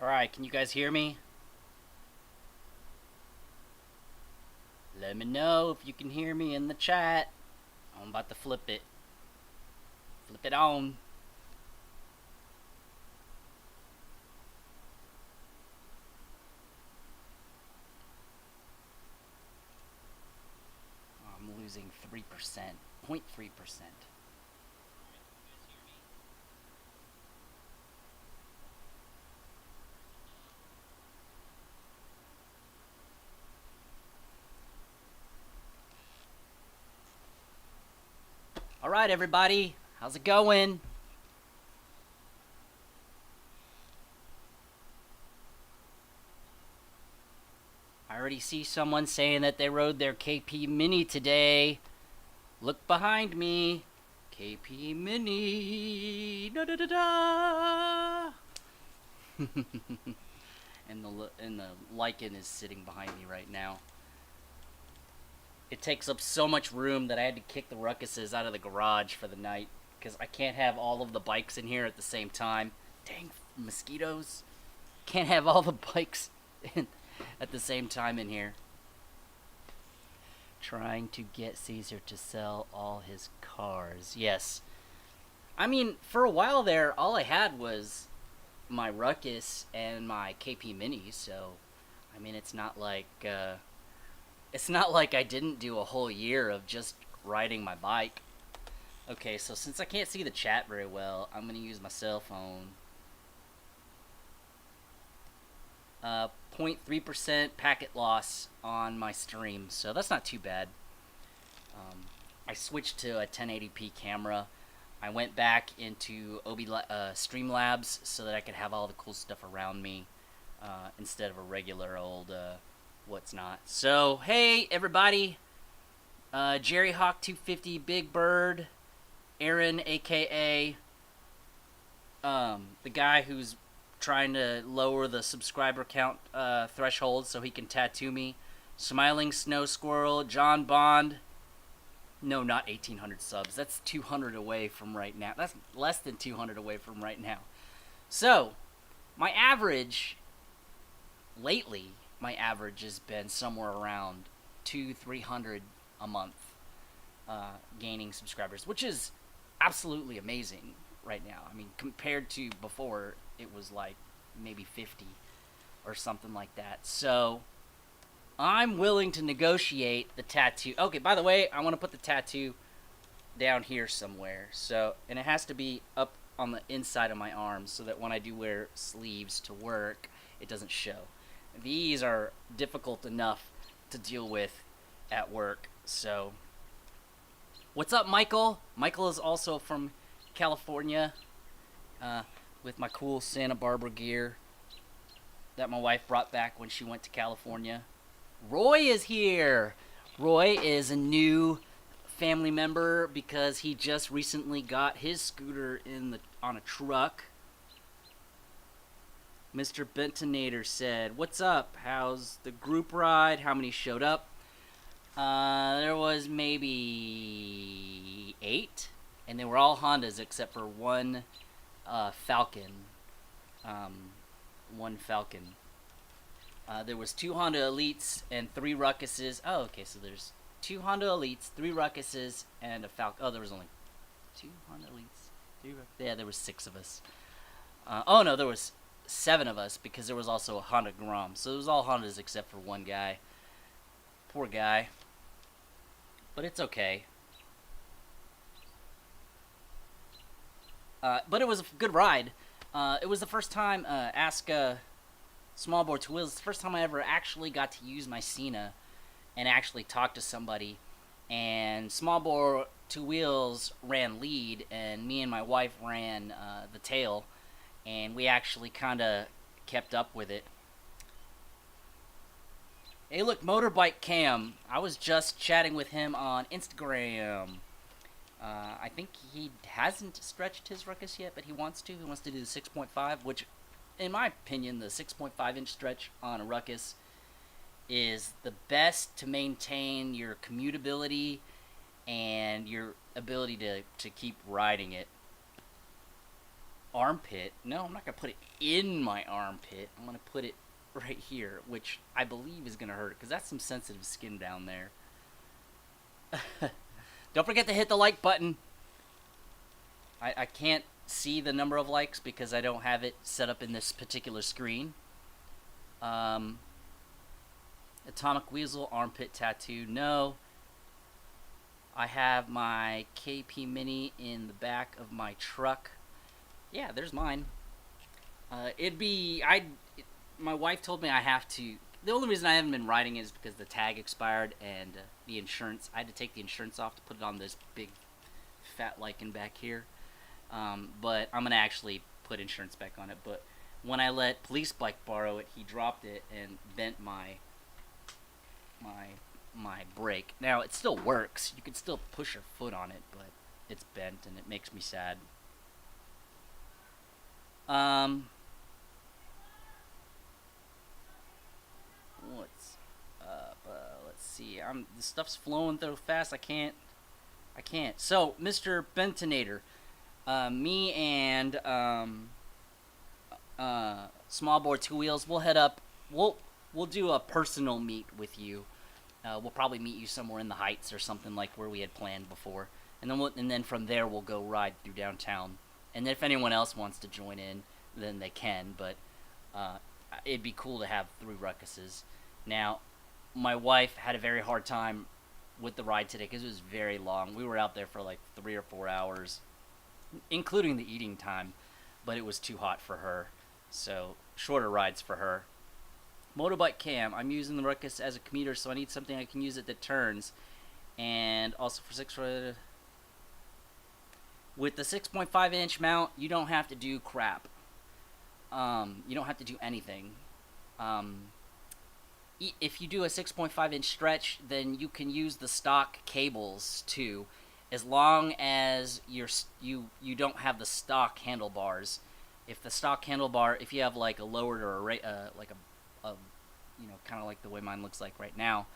Alright, can you guys hear me? Let me know if you can hear me in the chat. I'm about to flip it. Flip it on. I'm losing 3%. 0.3%. Alright, everybody. How's it going? I already see someone saying that they rode their KP Mini today. Look behind me. KP Mini. Da da da da. and the lichen is sitting behind me right now. It takes up so much room that I had to kick the Ruckuses out of the garage for the night because I can't have all of the bikes in here at the same time. Dang mosquitoes. Can't have all the bikes at the same time in here. Trying to get Caesar to sell all his cars. Yes. I mean, for a while there, all I had was my Ruckus and my KP Mini, so I mean, it's not like I didn't do a whole year of just riding my bike. Okay, so since I can't see the chat very well, I'm gonna use my cell phone. 0.3% packet loss on my stream, so that's not too bad. I switched to a 1080p camera. I went back into Streamlabs so that I could have all the cool stuff around me instead of a regular old what's not. So, hey, everybody. Jerry Hawk 250, Big Bird, Aaron, a.k.a. The guy who's trying to lower the subscriber count threshold so he can tattoo me. Smiling Snow Squirrel, John Bond. No, not 1,800 subs. That's 200 away from right now. That's less than 200 away from right now. So, my average, lately, my average has been somewhere around 200-300 a month gaining subscribers, which is absolutely amazing right now. I mean, compared to before, it was like maybe 50 or something like that. So I'm willing to negotiate the tattoo. Okay, by the way, I want to put the tattoo down here somewhere. So, and it has to be up on the inside of my arm so that when I do wear sleeves to work, it doesn't show. These are difficult enough to deal with at work. So, what's up, Michael? Michael is also from California with my cool Santa Barbara gear that my wife brought back when she went to California. Roy is here. Roy is a new family member because he just recently got his scooter on a truck. Mr. Bentonator said, "What's up? How's the group ride? How many showed up?" There was maybe 8, and they were all Hondas except for one Falcon. One Falcon. There was 2 Honda Elites and 3 Ruckuses. Oh, okay, so there's 2 Honda Elites, 3 Ruckuses, and a Falcon. Oh, there was only 2 Honda Elites, 3 Ruckuses. Yeah, there was 6 of us. Oh, no, there was 7 of us because there was also a Honda Grom. So it was all Hondas except for one guy. Poor guy. But it's okay. But it was a good ride. It was the first time, ask Small Bore to Wheels, it's the first time I ever actually got to use my Cena and actually talk to somebody. And Small Bore to Wheels ran lead, and me and my wife ran the tail, and we actually kind of kept up with it. Hey, look, Motorbike Cam. I was just chatting with him on Instagram. I think he hasn't stretched his Ruckus yet, but he wants to. He wants to do the 6.5, which, in my opinion, the 6.5-inch stretch on a Ruckus is the best to maintain your commutability and your ability to keep riding it. armpit. No, I'm not going to put it in my armpit. I'm going to put it right here, which I believe is going to hurt because that's some sensitive skin down there. Don't forget to hit the like button. I can't see the number of likes because I don't have it set up in this particular screen. Atomic Weasel armpit tattoo. No. I have my KP Mini in the back of my truck. Yeah, there's mine. My wife told me I have to. The only reason I haven't been riding is because the tag expired and the insurance. I had to take the insurance off to put it on this big fat lichen back here. But I'm gonna actually put insurance back on it. But when I let Police Bike borrow it, he dropped it and bent my brake. Now it still works. You can still push your foot on it, but it's bent and it makes me sad. What's up? Let's see. The stuff's flowing so fast. I can't. So, Mr. Bentonator, me and Small Board Two Wheels, we'll head up. We'll do a personal meet with you. We'll probably meet you somewhere in the Heights or something like where we had planned before, and then from there we'll go ride through downtown. And if anyone else wants to join in, then they can. But it'd be cool to have 3 Ruckuses. Now, my wife had a very hard time with the ride today because it was very long. We were out there for like 3 or 4 hours, including the eating time, but it was too hot for her. So shorter rides for her. Motorbike cam. I'm using the Ruckus as a commuter, so I need something I can use it that turns. And also for 6 with the 6.5 inch mount, you don't have to do crap. You don't have to do anything. If you do a 6.5 inch stretch, then you can use the stock cables too, as long as you don't have the stock handlebars. If the stock handlebar, if you have like a lowered or like a kind of like the way mine looks like right now,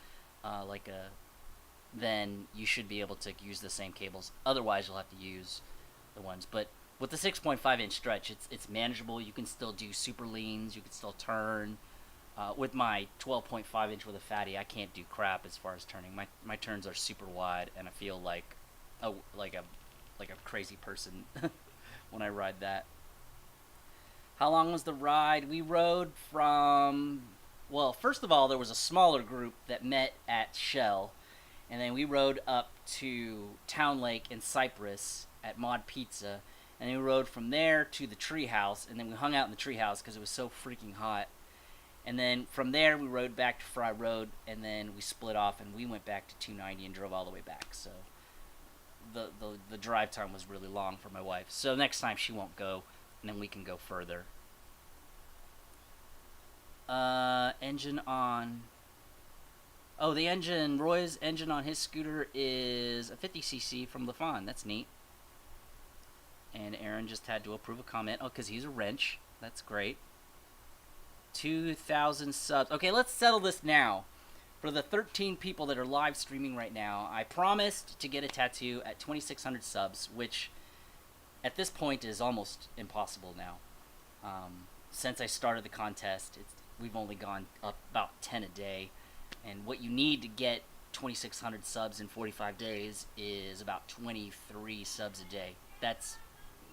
then you should be able to use the same cables. Otherwise, you'll have to use the ones. But with the 6.5 inch stretch, it's manageable. You can still do super leans. You can still turn. With my 12.5 inch with a fatty, I can't do crap as far as turning. My turns are super wide, and I feel like a crazy person when I ride that. How long was the ride? We rode from, well, first of all, there was a smaller group that met at Shell, and then we rode up to Town Lake in Cypress at Mod Pizza, and then we rode from there to the treehouse, and then we hung out in the treehouse because it was so freaking hot. And then from there, we rode back to Fry Road, and then we split off, and we went back to 290 and drove all the way back. So the drive time was really long for my wife. So next time she won't go, and then we can go further. Engine on. Oh, the engine, Roy's engine on his scooter is a 50cc from LaFon. That's neat. And Aaron just had to approve a comment. Oh, because he's a wrench. That's great. 2,000 subs. Okay, let's settle this now. For the 13 people that are live streaming right now, I promised to get a tattoo at 2,600 subs, which at this point is almost impossible now. Since I started the contest, we've only gone up about 10 a day, and what you need to get 2,600 subs in 45 days is about 23 subs a day. That's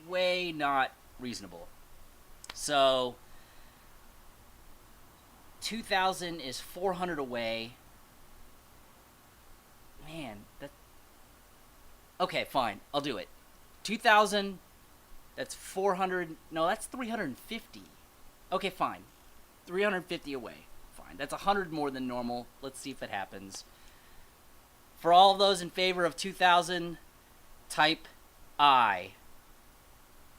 way not reasonable. So 2,000 is 400 away. Man, okay, fine. I'll do it. 2,000, that's 400. No, that's 350. Okay, fine. 350 away. Fine. That's 100 more than normal. Let's see if it happens. For all of those in favor of 2,000, type I.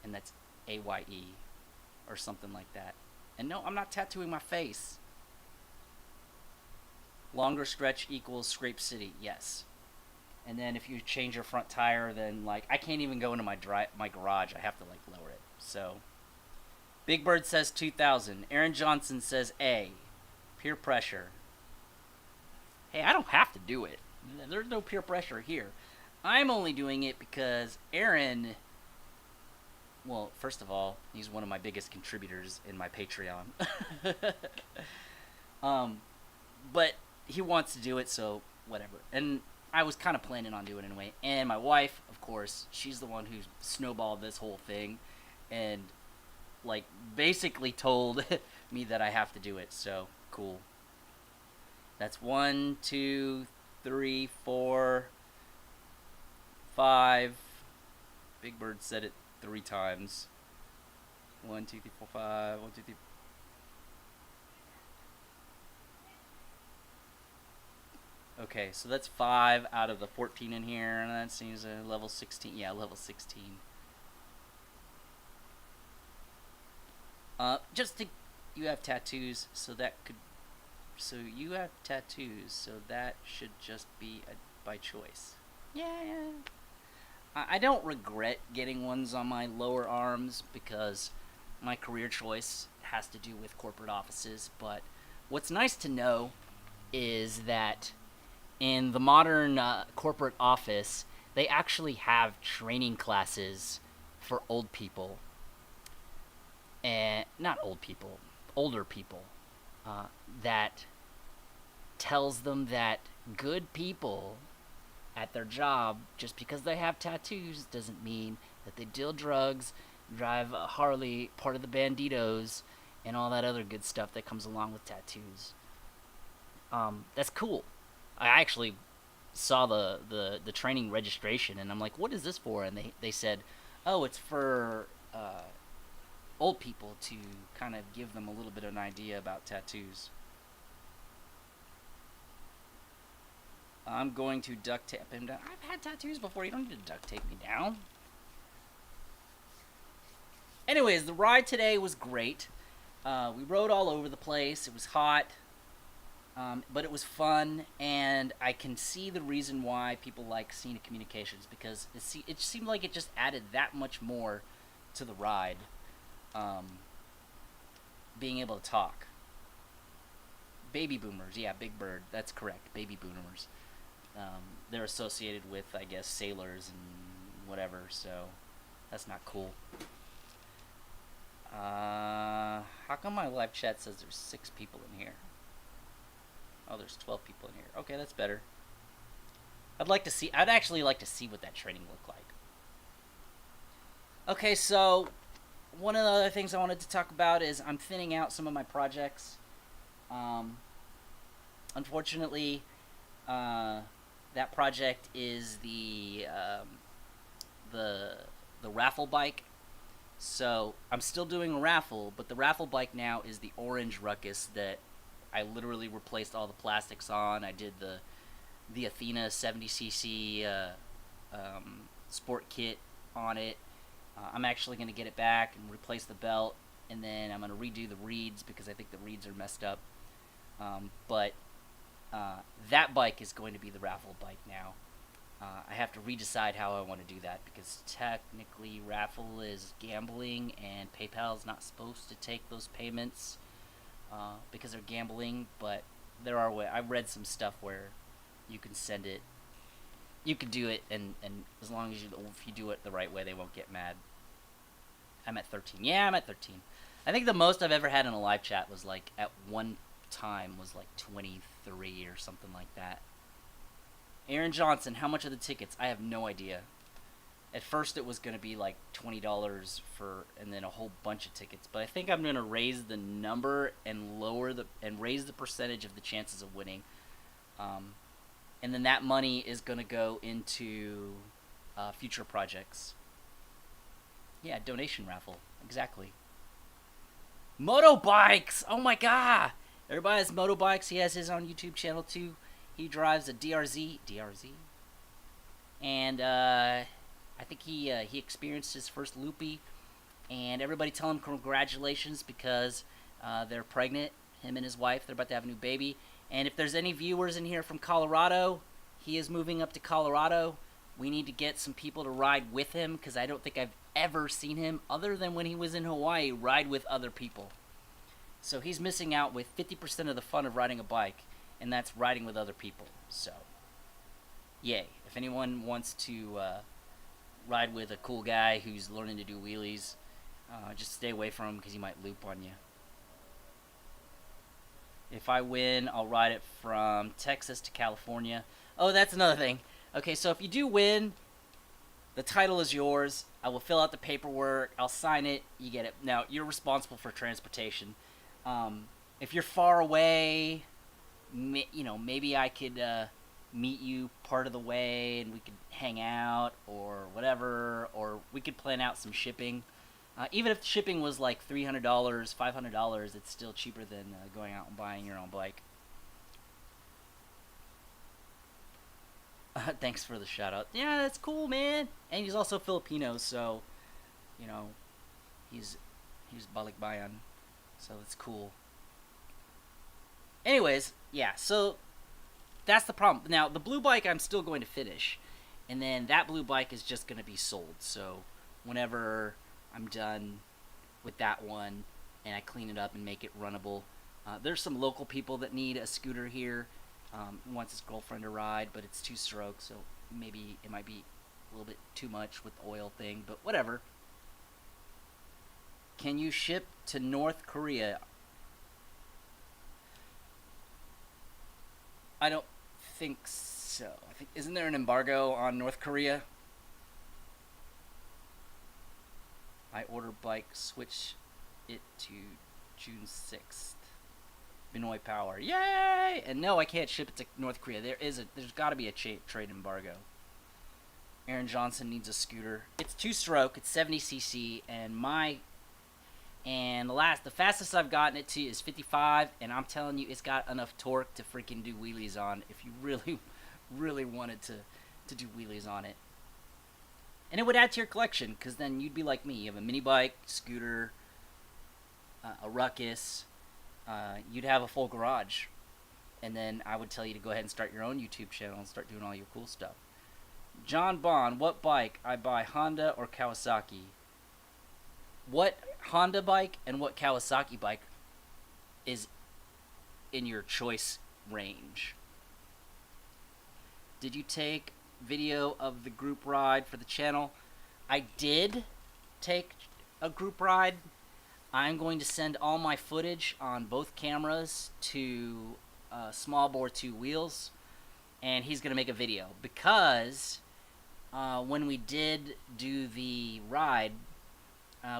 And that's AYE or something like that. And no, I'm not tattooing my face. Longer stretch equals Scrape City, yes. And then if you change your front tire, then like I can't even go into my garage. I have to like lower it. So Big Bird says 2,000. Aaron Johnson says A. Peer pressure. Hey, I don't have to do it. There's no peer pressure here. I'm only doing it because Aaron Well, first of all, he's one of my biggest contributors in my Patreon. um, but he wants to do it, so whatever. And I was kind of planning on doing it anyway. And my wife, of course, she's the one who snowballed this whole thing, and like basically told me that I have to do it. So cool. That's 1, 2, 3, 4, 5. Big Bird said it 3 times. 1, 2, 3, 4, 5. 1, 2, 3. Okay, so that's 5 out of the 14 in here, and that seems a level 16. Yeah, level 16. Just to, you have tattoos, so that could, so you have tattoos, so that should just be by choice. Yeah. I don't regret getting ones on my lower arms because my career choice has to do with corporate offices, but what's nice to know is that in the modern corporate office, they actually have training classes for old people. And not old people, older people, that tells them that good people at their job, just because they have tattoos, doesn't mean that they deal drugs, drive a Harley, part of the banditos, and all that other good stuff that comes along with tattoos. That's cool. I actually saw the training registration, and I'm like, what is this for? And they said, oh, it's for old people to kind of give them a little bit of an idea about tattoos. I'm going to duct tape him down. I've had tattoos before. You don't need to duct tape me down. Anyways, the ride today was great. We rode all over the place. It was hot. But it was fun, and I can see the reason why people like Scenic Communications, because it seemed like it just added that much more to the ride. Being able to talk. Baby boomers, yeah, Big Bird, that's correct, baby boomers. They're associated with, I guess, sailors and whatever, so that's not cool. How come my live chat says there's 6 people in here? Oh, there's 12 people in here. Okay, that's better. I'd actually like to see what that training looked like. Okay, so one of the other things I wanted to talk about is I'm thinning out some of my projects. Unfortunately, that project is the raffle bike. So I'm still doing a raffle, but the raffle bike now is the orange Ruckus that I literally replaced all the plastics on. I did the Athena 70cc sport kit on it. I'm actually going to get it back and replace the belt, and then I'm going to redo the reeds because I think the reeds are messed up. But that bike is going to be the raffle bike now. I have to redecide how I want to do that because technically raffle is gambling, and PayPal is not supposed to take those payments because they're gambling. But there are ways. I've read some stuff where you can send it. You can do it, and as long as if you do it the right way, they won't get mad. I'm at 13. Yeah, I'm at 13. I think the most I've ever had in a live chat was like at one time was like 23 or something like that. Aaron Johnson, how much are the tickets? I have no idea. At first it was going to be like $20 for, and then a whole bunch of tickets. But I think I'm going to raise the number and raise the percentage of the chances of winning. And then that money is going to go into future projects. Yeah, donation raffle. Exactly. Motorbikes! Oh my god! Everybody has motorbikes. He has his own YouTube channel too. He drives a DRZ. And I think he experienced his first loopy. And everybody tell him congratulations because they're pregnant. Him and his wife. They're about to have a new baby. And if there's any viewers in here from Colorado, he is moving up to Colorado. We need to get some people to ride with him because I don't think I've ever seen him, other than when he was in Hawaii, ride with other people. So he's missing out with 50% of the fun of riding a bike, and that's riding with other people. So, yay. If anyone wants to ride with a cool guy who's learning to do wheelies. Just stay away from him because he might loop on you. If I win, I'll ride it from Texas to California. Oh, that's another thing. Okay, so if you do win, the title is yours. I will fill out the paperwork. I'll sign it. You get it. Now, you're responsible for transportation. If you're far away, maybe I could meet you part of the way and we could hang out or whatever, or we could plan out some shipping. Even if the shipping was like $300, $500, it's still cheaper than going out and buying your own bike. Thanks for the shout out. Yeah, that's cool, man. And he's also Filipino, so he's balikbayan, so that's cool. Anyways, yeah, so that's the problem. Now, the blue bike I'm still going to finish, and then that blue bike is just going to be sold. So whenever I'm done with that one and I clean it up and make it runnable, there's some local people that need a scooter here. Wants his girlfriend to ride, but it's 2-stroke, so maybe it might be a little bit too much with the oil thing, but whatever. Can you ship to North Korea? I don't think so. Isn't there an embargo on North Korea? I order bike, switch it to June 6th. Benoit Power. Yay! And no, I can't ship it to North Korea. There's got to be a trade embargo. Aaron Johnson needs a scooter. It's 2-stroke, it's 70cc, and the fastest I've gotten it to is 55, and I'm telling you, it's got enough torque to freaking do wheelies on if you really, really wanted to do wheelies on it. And it would add to your collection, because then you'd be like me. You have a mini bike, scooter, a RUCKUS. You'd have a full garage. And then I would tell you to go ahead and start your own YouTube channel and start doing all your cool stuff. John Bond, what bike I buy, Honda or Kawasaki? What Honda bike and what Kawasaki bike is in your choice range? Did you take video of the group ride for the channel? I did take a group ride. I'm going to send all my footage on both cameras to Small Bore 2 Wheels, and he's going to make a video because when we did do the ride,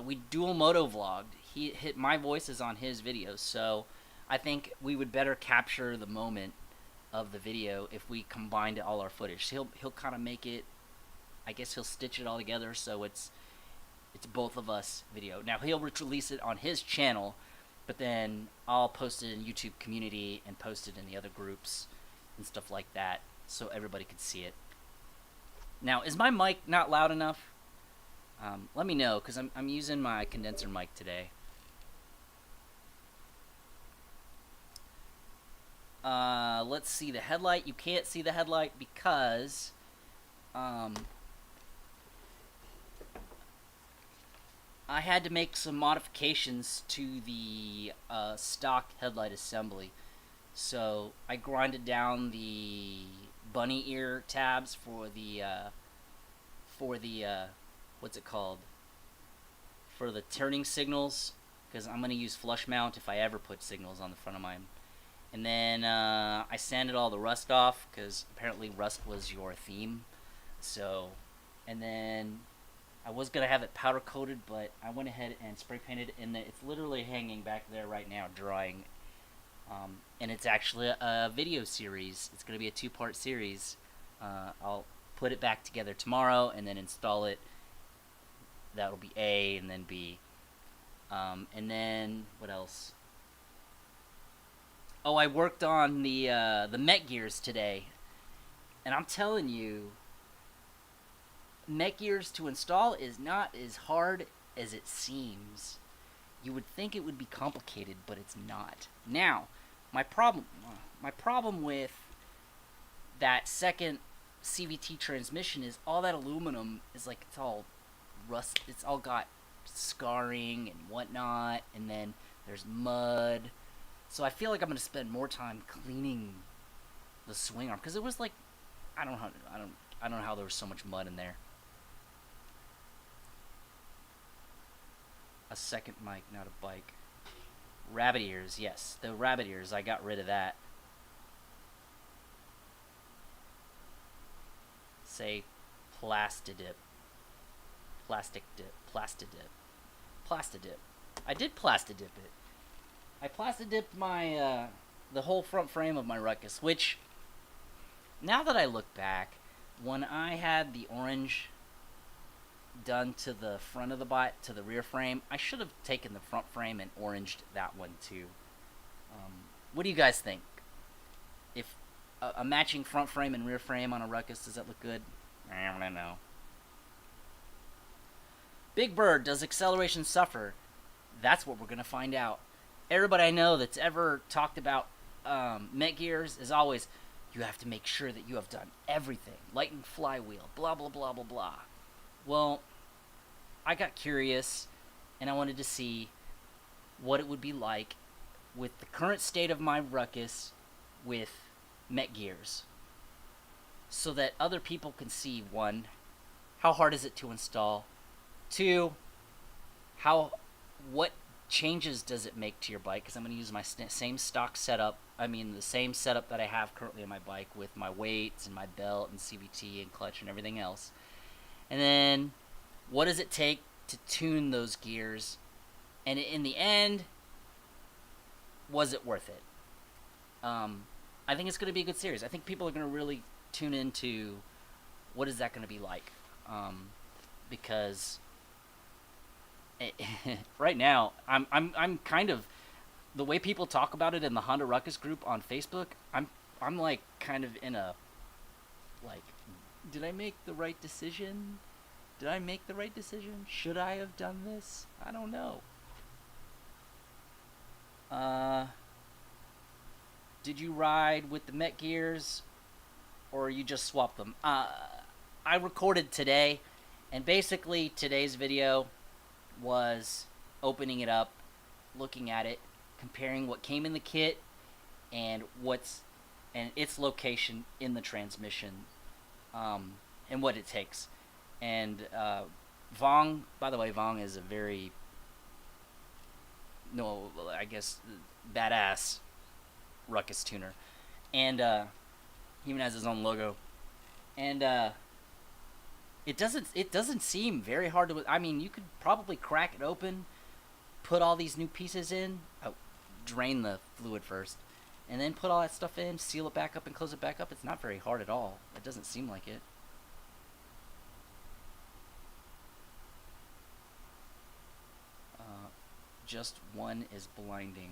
we dual moto vlogged. My voice is on his videos, so I think we would better capture the moment of the video if we combined all our footage. He'll kind of make it, I guess he'll stitch it all together so it's both of us video. Now he'll release it on his channel, but then I'll post it in YouTube community and post it in the other groups and stuff like that so everybody could see it. Now, is my mic not loud enough? Let me know, because I'm using my condenser mic today. Let's see the headlight. You can't see the headlight because I had to make some modifications to the stock headlight assembly. So I grinded down the bunny ear tabs for the what's it called? For the turning signals, because I'm going to use flush mount if I ever put signals on the front of mine. And then I sanded all the rust off, because apparently rust was your theme. So, and then I was going to have it powder coated, but I went ahead and spray painted, and it's literally hanging back there right now, drying. And it's actually a video series. It's going to be a 2-part series. I'll put it back together tomorrow and then install it. That'll be A and then B. And then, what else? Oh, I worked on the Met gears today. And I'm telling you, Met gears to install is not as hard as it seems. You would think it would be complicated, but it's not. Now, my problem with that second CVT transmission is all that aluminum is like, it's all rust. It's all got scarring and whatnot, and then there's mud. So I feel like I'm gonna spend more time cleaning the swing arm, because it was like, I don't know how there was so much mud in there. A second mic, not a bike. Rabbit ears, yes. The rabbit ears, I got rid of that. Say plastidip. Plastic dip. Plastidip. Plastidip. I did plastidip it. I plastidipped my, the whole front frame of my Ruckus, which, now that I look back, when I had the orange done to the front of the bike, to the rear frame, I should have taken the front frame and oranged that one too. What do you guys think? If a matching front frame and rear frame on a Ruckus, does that look good? I don't know. Big Bird, does acceleration suffer? That's what we're going to find out. Everybody I know that's ever talked about Met Gears is always, you have to make sure that you have done everything. Lighten flywheel, blah, blah, blah, blah, blah. Well, I got curious, and I wanted to see what it would be like with the current state of my Ruckus with Met Gears, so that other people can see, one, how hard is it to install, two, what changes does it make to your bike, because I'm going to use my same stock setup, the same setup that I have currently on my bike with my weights and my belt and CVT and clutch and everything else. And then, what does it take to tune those gears? And in the end, was it worth it? I think it's going to be a good series. I think people are going to really tune into what is that going to be like. Because right now, I'm kind of, the way people talk about it in the Honda Ruckus group on Facebook, I'm like kind of in a, like, did I make the right decision? Did I make the right decision? Should I have done this? I don't know. Did you ride with the Met Gears, or you just swapped them? I recorded today, and basically today's video was opening it up, looking at it, comparing what came in the kit and its location in the transmission, and what it takes. And Vong, by the way, Vong is a very, badass Ruckus tuner, and he even has his own logo. And it doesn't seem very hard to. You could probably crack it open, put all these new pieces in, drain the fluid first, and then put all that stuff in, seal it back up, and close it back up. It's not very hard at all. It doesn't seem like it. Just one is blinding.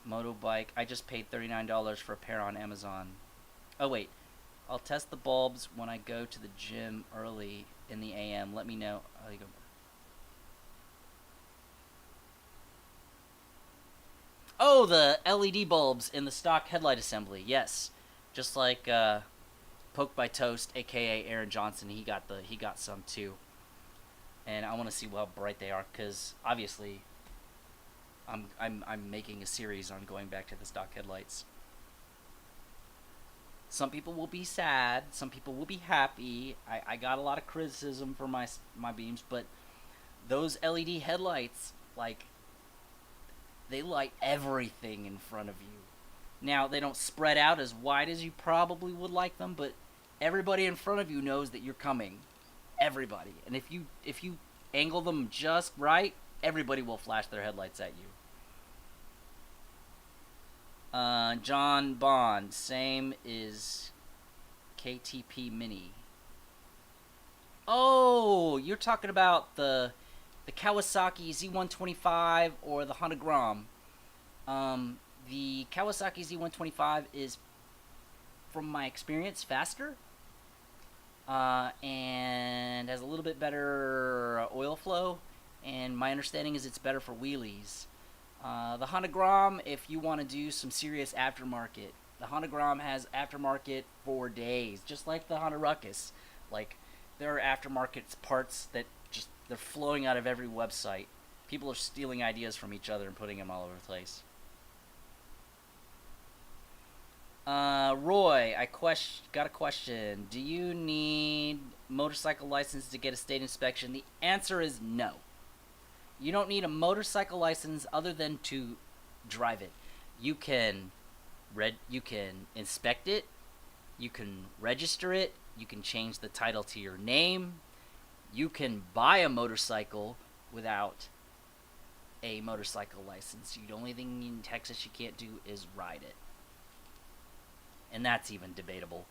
Motobike. I just paid $39 for a pair on Amazon. Oh wait, I'll test the bulbs when I go to the gym early in the AM. Let me know. Oh, you go. Oh, the LED bulbs in the stock headlight assembly. Yes, just like Poke by Toast, aka Aaron Johnson. He got some too. And I want to see how bright they are, because obviously I'm making a series on going back to the stock headlights. Some people will be sad, some people will be happy. I got a lot of criticism for my beams, but those LED headlights, like, they light everything in front of you. Now, they don't spread out as wide as you probably would like them, but everybody in front of you knows that you're coming. Everybody. And if you angle them just right, everybody will flash their headlights at you. John Bond, same is KTP Mini. Oh, you're talking about the Kawasaki Z125 or the Honda Grom. The Kawasaki Z125 is, from my experience, faster. And has a little bit better oil flow, and my understanding is it's better for wheelies. The Honda Grom, if you want to do some serious aftermarket, the Honda Grom has aftermarket for days, just like the Honda Ruckus. Like, there are aftermarket parts that just, they're flowing out of every website. People are stealing ideas from each other and putting them all over the place. Roy, got a question. Do you need motorcycle license to get a state inspection? The answer is no. You don't need a motorcycle license other than to drive it. You can you can inspect it, you can register it, you can change the title to your name, you can buy a motorcycle without a motorcycle license. The only thing in Texas you can't do is ride it. And that's even debatable.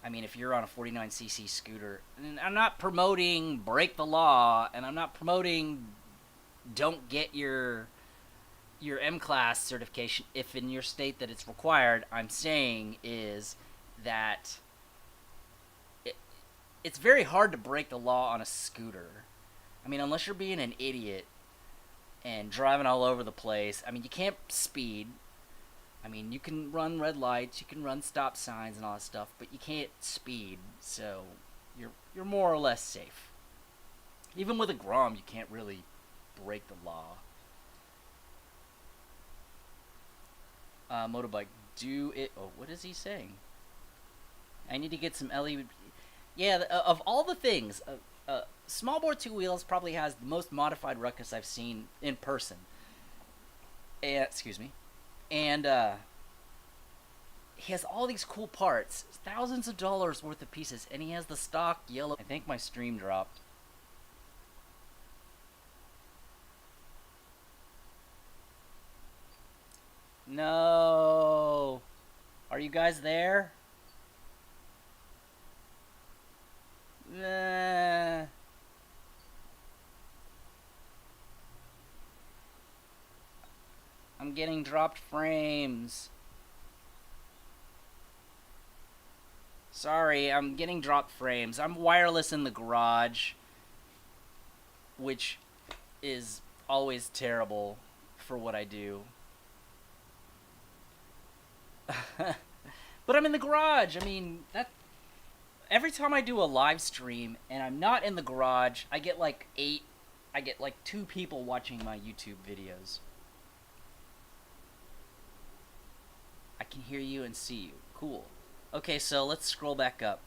I mean, if you're on a 49cc scooter, and I'm not promoting break the law, and I'm not promoting don't get your M-Class certification if in your state that it's required. I'm saying is that it's very hard to break the law on a scooter. I mean, unless you're being an idiot and driving all over the place. I mean, you can't speed. I mean, you can run red lights, you can run stop signs and all that stuff, but you can't speed, so you're more or less safe. Even with a Grom, you can't really break the law. Motorbike, do it. Oh, what is he saying? I need to get some LED. Yeah, of all the things, small bore two wheels probably has the most modified Ruckus I've seen in person. Excuse me. And he has all these cool parts, thousands of dollars worth of pieces, and he has the stock yellow. I think my stream dropped. No. Are you guys there? Nah. I'm getting dropped frames. Sorry, I'm getting dropped frames. I'm wireless in the garage, which is always terrible for what I do. But I'm in the garage. I mean, that every time I do a live stream and I'm not in the garage, I get like 2 people watching my YouTube videos. I can hear you and see you. Cool. Okay, so let's scroll back up.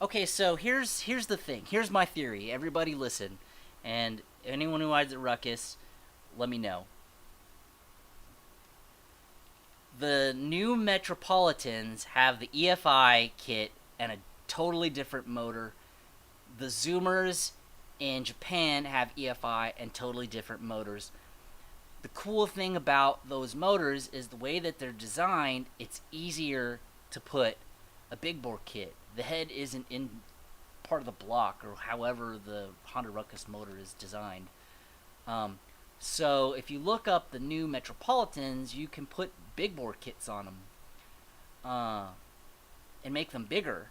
Okay, so here's the thing. Here's my theory. Everybody listen. And anyone who rides at Ruckus, let me know. The new Metropolitans have the EFI kit and a totally different motor. The Zoomers in Japan have EFI and totally different motors. The cool thing about those motors is the way that they're designed, it's easier to put a big bore kit. The head isn't in part of the block, or however the Honda Ruckus motor is designed. So if you look up the new Metropolitans, you can put big bore kits on them and make them bigger.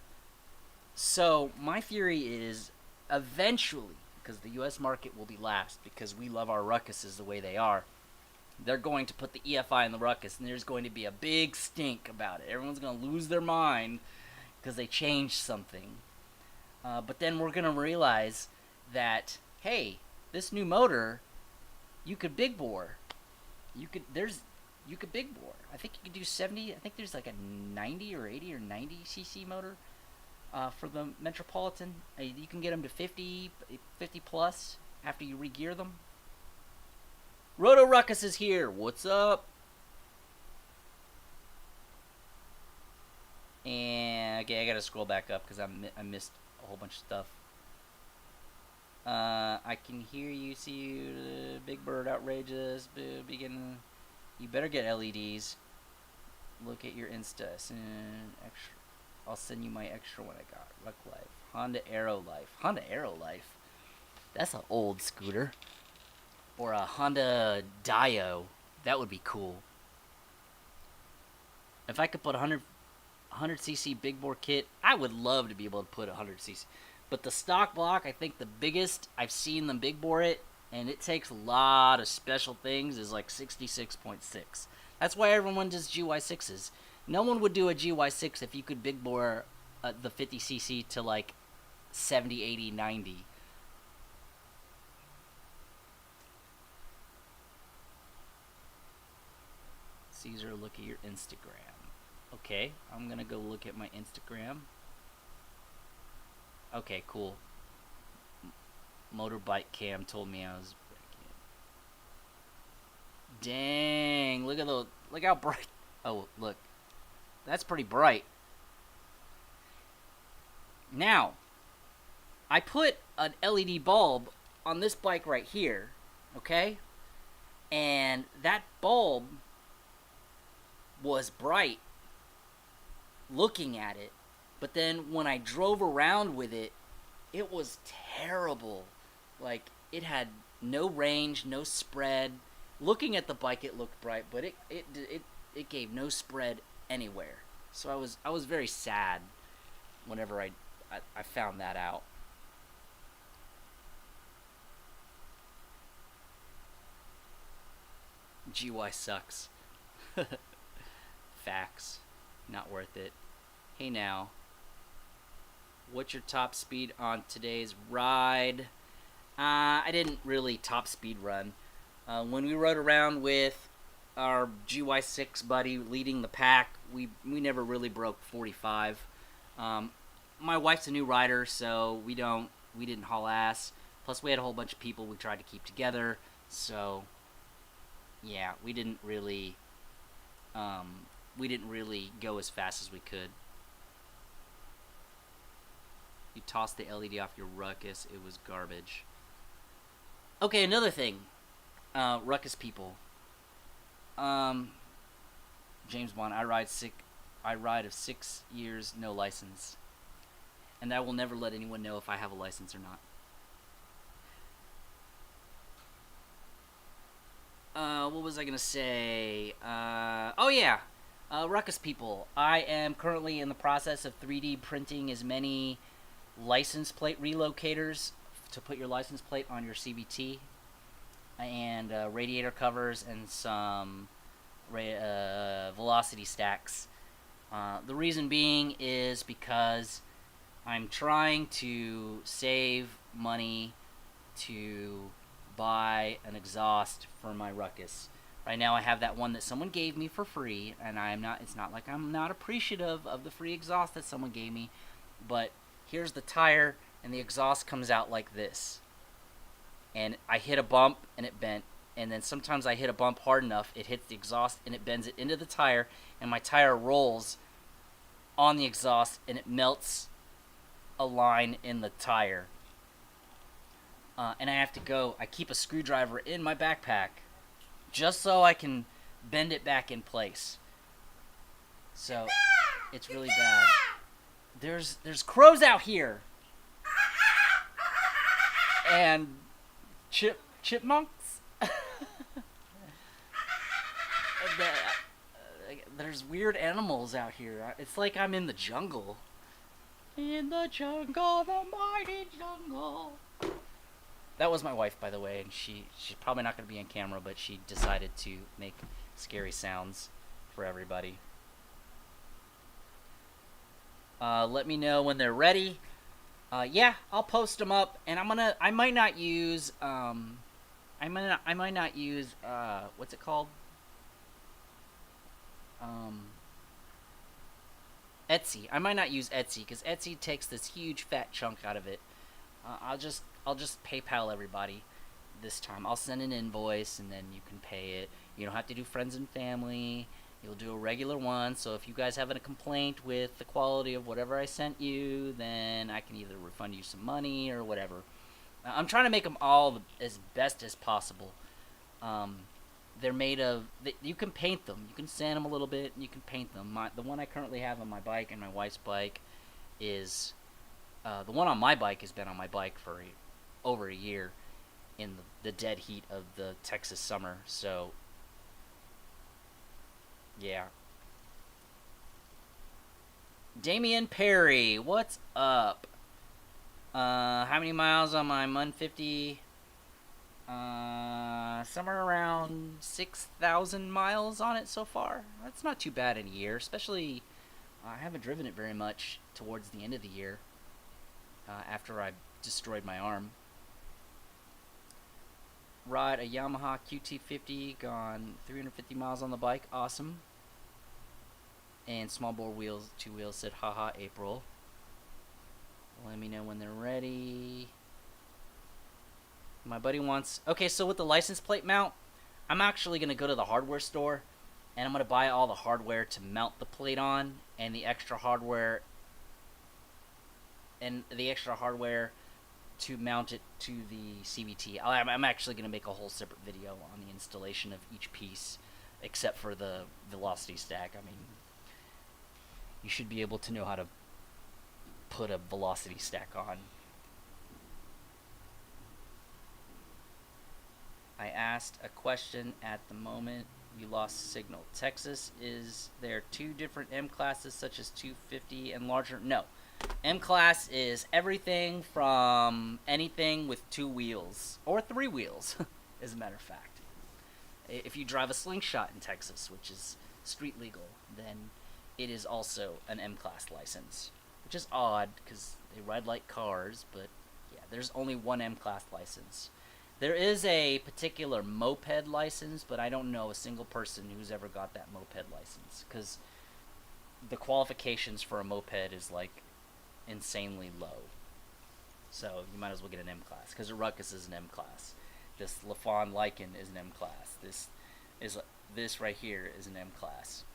So my theory is eventually, because the U.S. market will be last, because we love our Ruckuses the way they are, they're going to put the EFI in the Ruckus, and there's going to be a big stink about it. Everyone's going to lose their mind because they changed something. But then we're going to realize that, hey, this new motor, you could big bore. You could big bore. I think you could do 70. I think there's like a 90 or 80 or 90 cc motor for the Metropolitan. You can get them to 50 plus after you re-gear them. Roto Ruckus is here. What's up? And okay, I gotta scroll back up because I missed a whole bunch of stuff. I can hear you, see you, Big Bird outrageous. Begin. You better get LEDs. Look at your Insta. Extra. I'll send you my extra one I got. Ruck Life. Honda Aero Life. Honda Aero Life. That's an old scooter. Or a Honda Dio. That would be cool. If I could put 100cc big bore kit, I would love to be able to put 100cc. But the stock block, I think the biggest I've seen them big bore it, and it takes a lot of special things, is like 66.6. That's why everyone does GY6s. No one would do a GY6 if you could big bore the 50cc to like 70, 80, 90. Caesar, look at your Instagram. Okay, I'm gonna go look at my Instagram. Okay, cool. Motorbike Cam told me I was Dang, look how bright. Oh, look. That's pretty bright. Now, I put an LED bulb on this bike right here, okay? And that bulb was bright looking at it. But then when I drove around with it, it was terrible. Like, it had no range, no spread. Looking at the bike, it looked bright, but it gave no spread anywhere. So I was very sad whenever I found that out. GY sucks. Facts. Not worth it. Hey now, what's your top speed on today's ride? I didn't really top speed run. When we rode around with our GY6 buddy leading the pack, we never really broke 45. My wife's a new rider, so we didn't haul ass. Plus, we had a whole bunch of people we tried to keep together, so yeah, we didn't really go as fast as we could. You tossed the LED off your Ruckus. It was garbage. Okay, another thing. Ruckus people. James Bond, I ride of 6 years, no license. And I will never let anyone know if I have a license or not. What was I gonna say? Oh yeah, Ruckus people. I am currently in the process of 3D printing as many license plate relocators to put your license plate on your CVT, and radiator covers and some velocity stacks. The reason being is because I'm trying to save money to buy an exhaust for my Ruckus. Right now I have that one that someone gave me for free, and it's not like I'm not appreciative of the free exhaust that someone gave me, but here's the tire and the exhaust comes out like this. And I hit a bump and it bent, and then sometimes I hit a bump hard enough, it hits the exhaust and it bends it into the tire, and my tire rolls on the exhaust and it melts a line in the tire. And I keep a screwdriver in my backpack just so I can bend it back in place. So it's really bad. There's crows out here. And chipmunks. There's weird animals out here. It's like I'm in the jungle. In the jungle, the mighty jungle. That was my wife, by the way, and she's probably not going to be on camera, but she decided to make scary sounds for everybody. Let me know when they're ready. Yeah, I'll post them up, and I might not use what's it called? Etsy. I might not use Etsy because Etsy takes this huge fat chunk out of it. I'll just PayPal everybody this time. I'll send an invoice and then you can pay it. You don't have to do friends and family. You'll do a regular one. So if you guys have a complaint with the quality of whatever I sent you, then I can either refund you some money or whatever. I'm trying to make them all as best as possible. They're made of... You can paint them. You can sand them a little bit and you can paint them. The one I currently have on my bike and my wife's bike is... the one on my bike has been on my bike for over a year in the dead heat of the Texas summer. So, yeah. Damian Perry, what's up? How many miles on my MUN 50? Somewhere around 6,000 miles on it so far. That's not too bad in a year, especially I haven't driven it very much towards the end of the year. After I destroyed my arm. Ride a Yamaha QT50, gone 350 miles on the bike, awesome. And small bore wheels, 2 wheels, said haha April. Let me know when they're ready. My buddy wants... Okay, so with the license plate mount, I'm actually gonna go to the hardware store, and I'm gonna buy all the hardware to mount the plate on, and the extra hardware, to mount it to the CVT. I'm actually gonna make a whole separate video on the installation of each piece, except for the velocity stack. I mean, you should be able to know how to put a velocity stack on. I asked a question at the moment. You lost signal. Texas, is there 2 different M classes such as 250 and larger? No. M class is everything from anything with 2 wheels or 3 wheels, as a matter of fact. If you drive a slingshot in Texas, which is street legal, then it is also an M class license, which is odd because they ride like cars, but yeah, there's only one M class license. There is a particular moped license, but I don't know a single person who's ever got that moped license, because the qualifications for a moped is like insanely low. So you might as well get an M class, because a RUCKUS is an M class. This Lafon Lycan is an M class. This right here is an M class.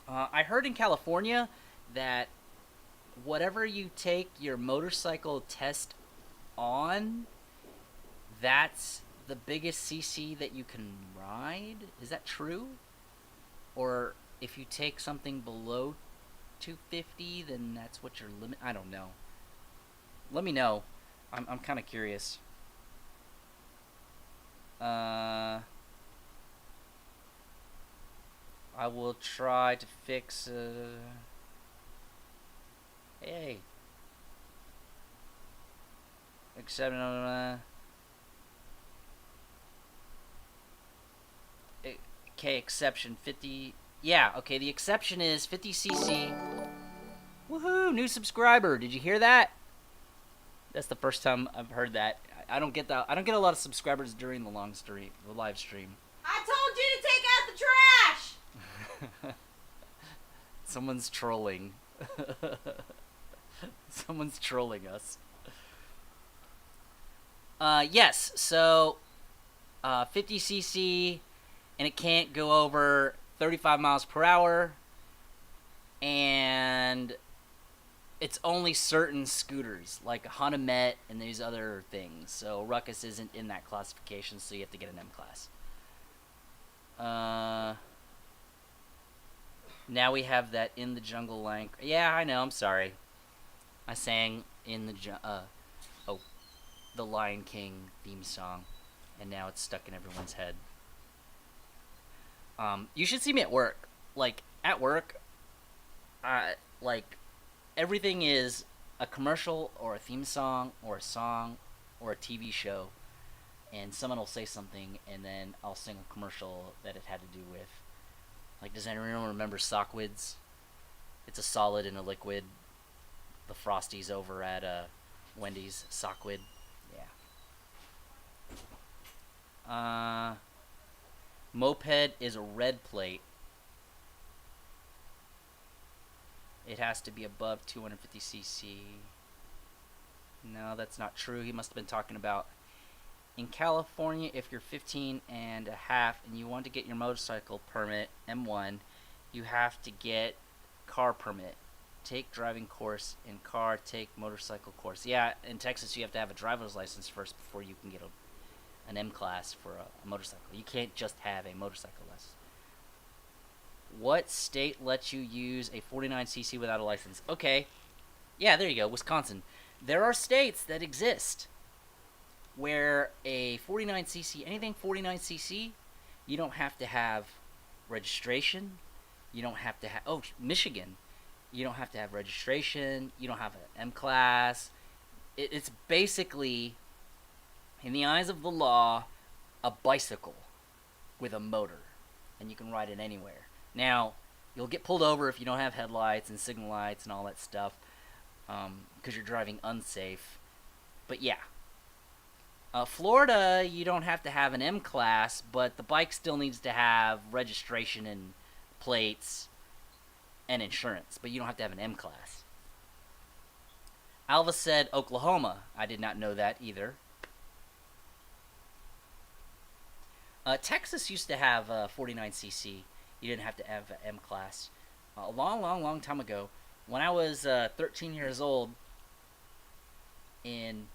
I heard in California that whatever you take your motorcycle test on, that's the biggest CC that you can ride. Is that true? Or if you take something below 250, then that's what your limit. I don't know. Let me know. I'm kind of curious. I will try to fix. Hey. Except okay, exception 50. Yeah, okay, the exception is 50cc. Woohoo, new subscriber. Did you hear that? That's the first time I've heard that. I don't get that. I don't get a lot of subscribers during the live stream. I told you to take out the trash. Someone's trolling. Someone's trolling us. Yes, so 50cc, and it can't go over 35 miles per hour, and it's only certain scooters, like a Honda Met and these other things. So RUCKUS isn't in that classification, so you have to get an M class. Now we have that In the Jungle line. Yeah, I know, I'm sorry. I sang the Lion King theme song, and now it's stuck in everyone's head. You should see me at work. Like, at work, like, everything is a commercial or a theme song or a song or a TV show, and someone will say something, and then I'll sing a commercial that it had to do with. Like, does anyone remember Sockwids? It's a solid and a liquid. The Frosties over at Wendy's. Sockwid. Yeah. Moped is a red plate. It has to be above 250cc. No, that's not true. He must have been talking about in California, if you're 15 and a half and you want to get your motorcycle permit, M1, you have to get car permit. Take driving course in car, take motorcycle course. Yeah, in Texas you have to have a driver's license first before you can get an M class for a motorcycle. You can't just have a motorcycle license. What state lets you use a 49cc without a license? Okay. Yeah, there you go, Wisconsin. There are states that exist where a 49cc, anything 49cc, you don't have to have registration. You don't have to have, Michigan. You don't have to have registration. You don't have an M class. It's basically, in the eyes of the law, a bicycle with a motor, and you can ride it anywhere. Now, you'll get pulled over if you don't have headlights and signal lights and all that stuff, because you're driving unsafe. But yeah. Florida, you don't have to have an M class, but the bike still needs to have registration and plates and insurance, but you don't have to have an M class. Alva said Oklahoma. I did not know that either. Texas used to have 49cc. You didn't have to have a M class. A long, long, long time ago, when I was 13 years old in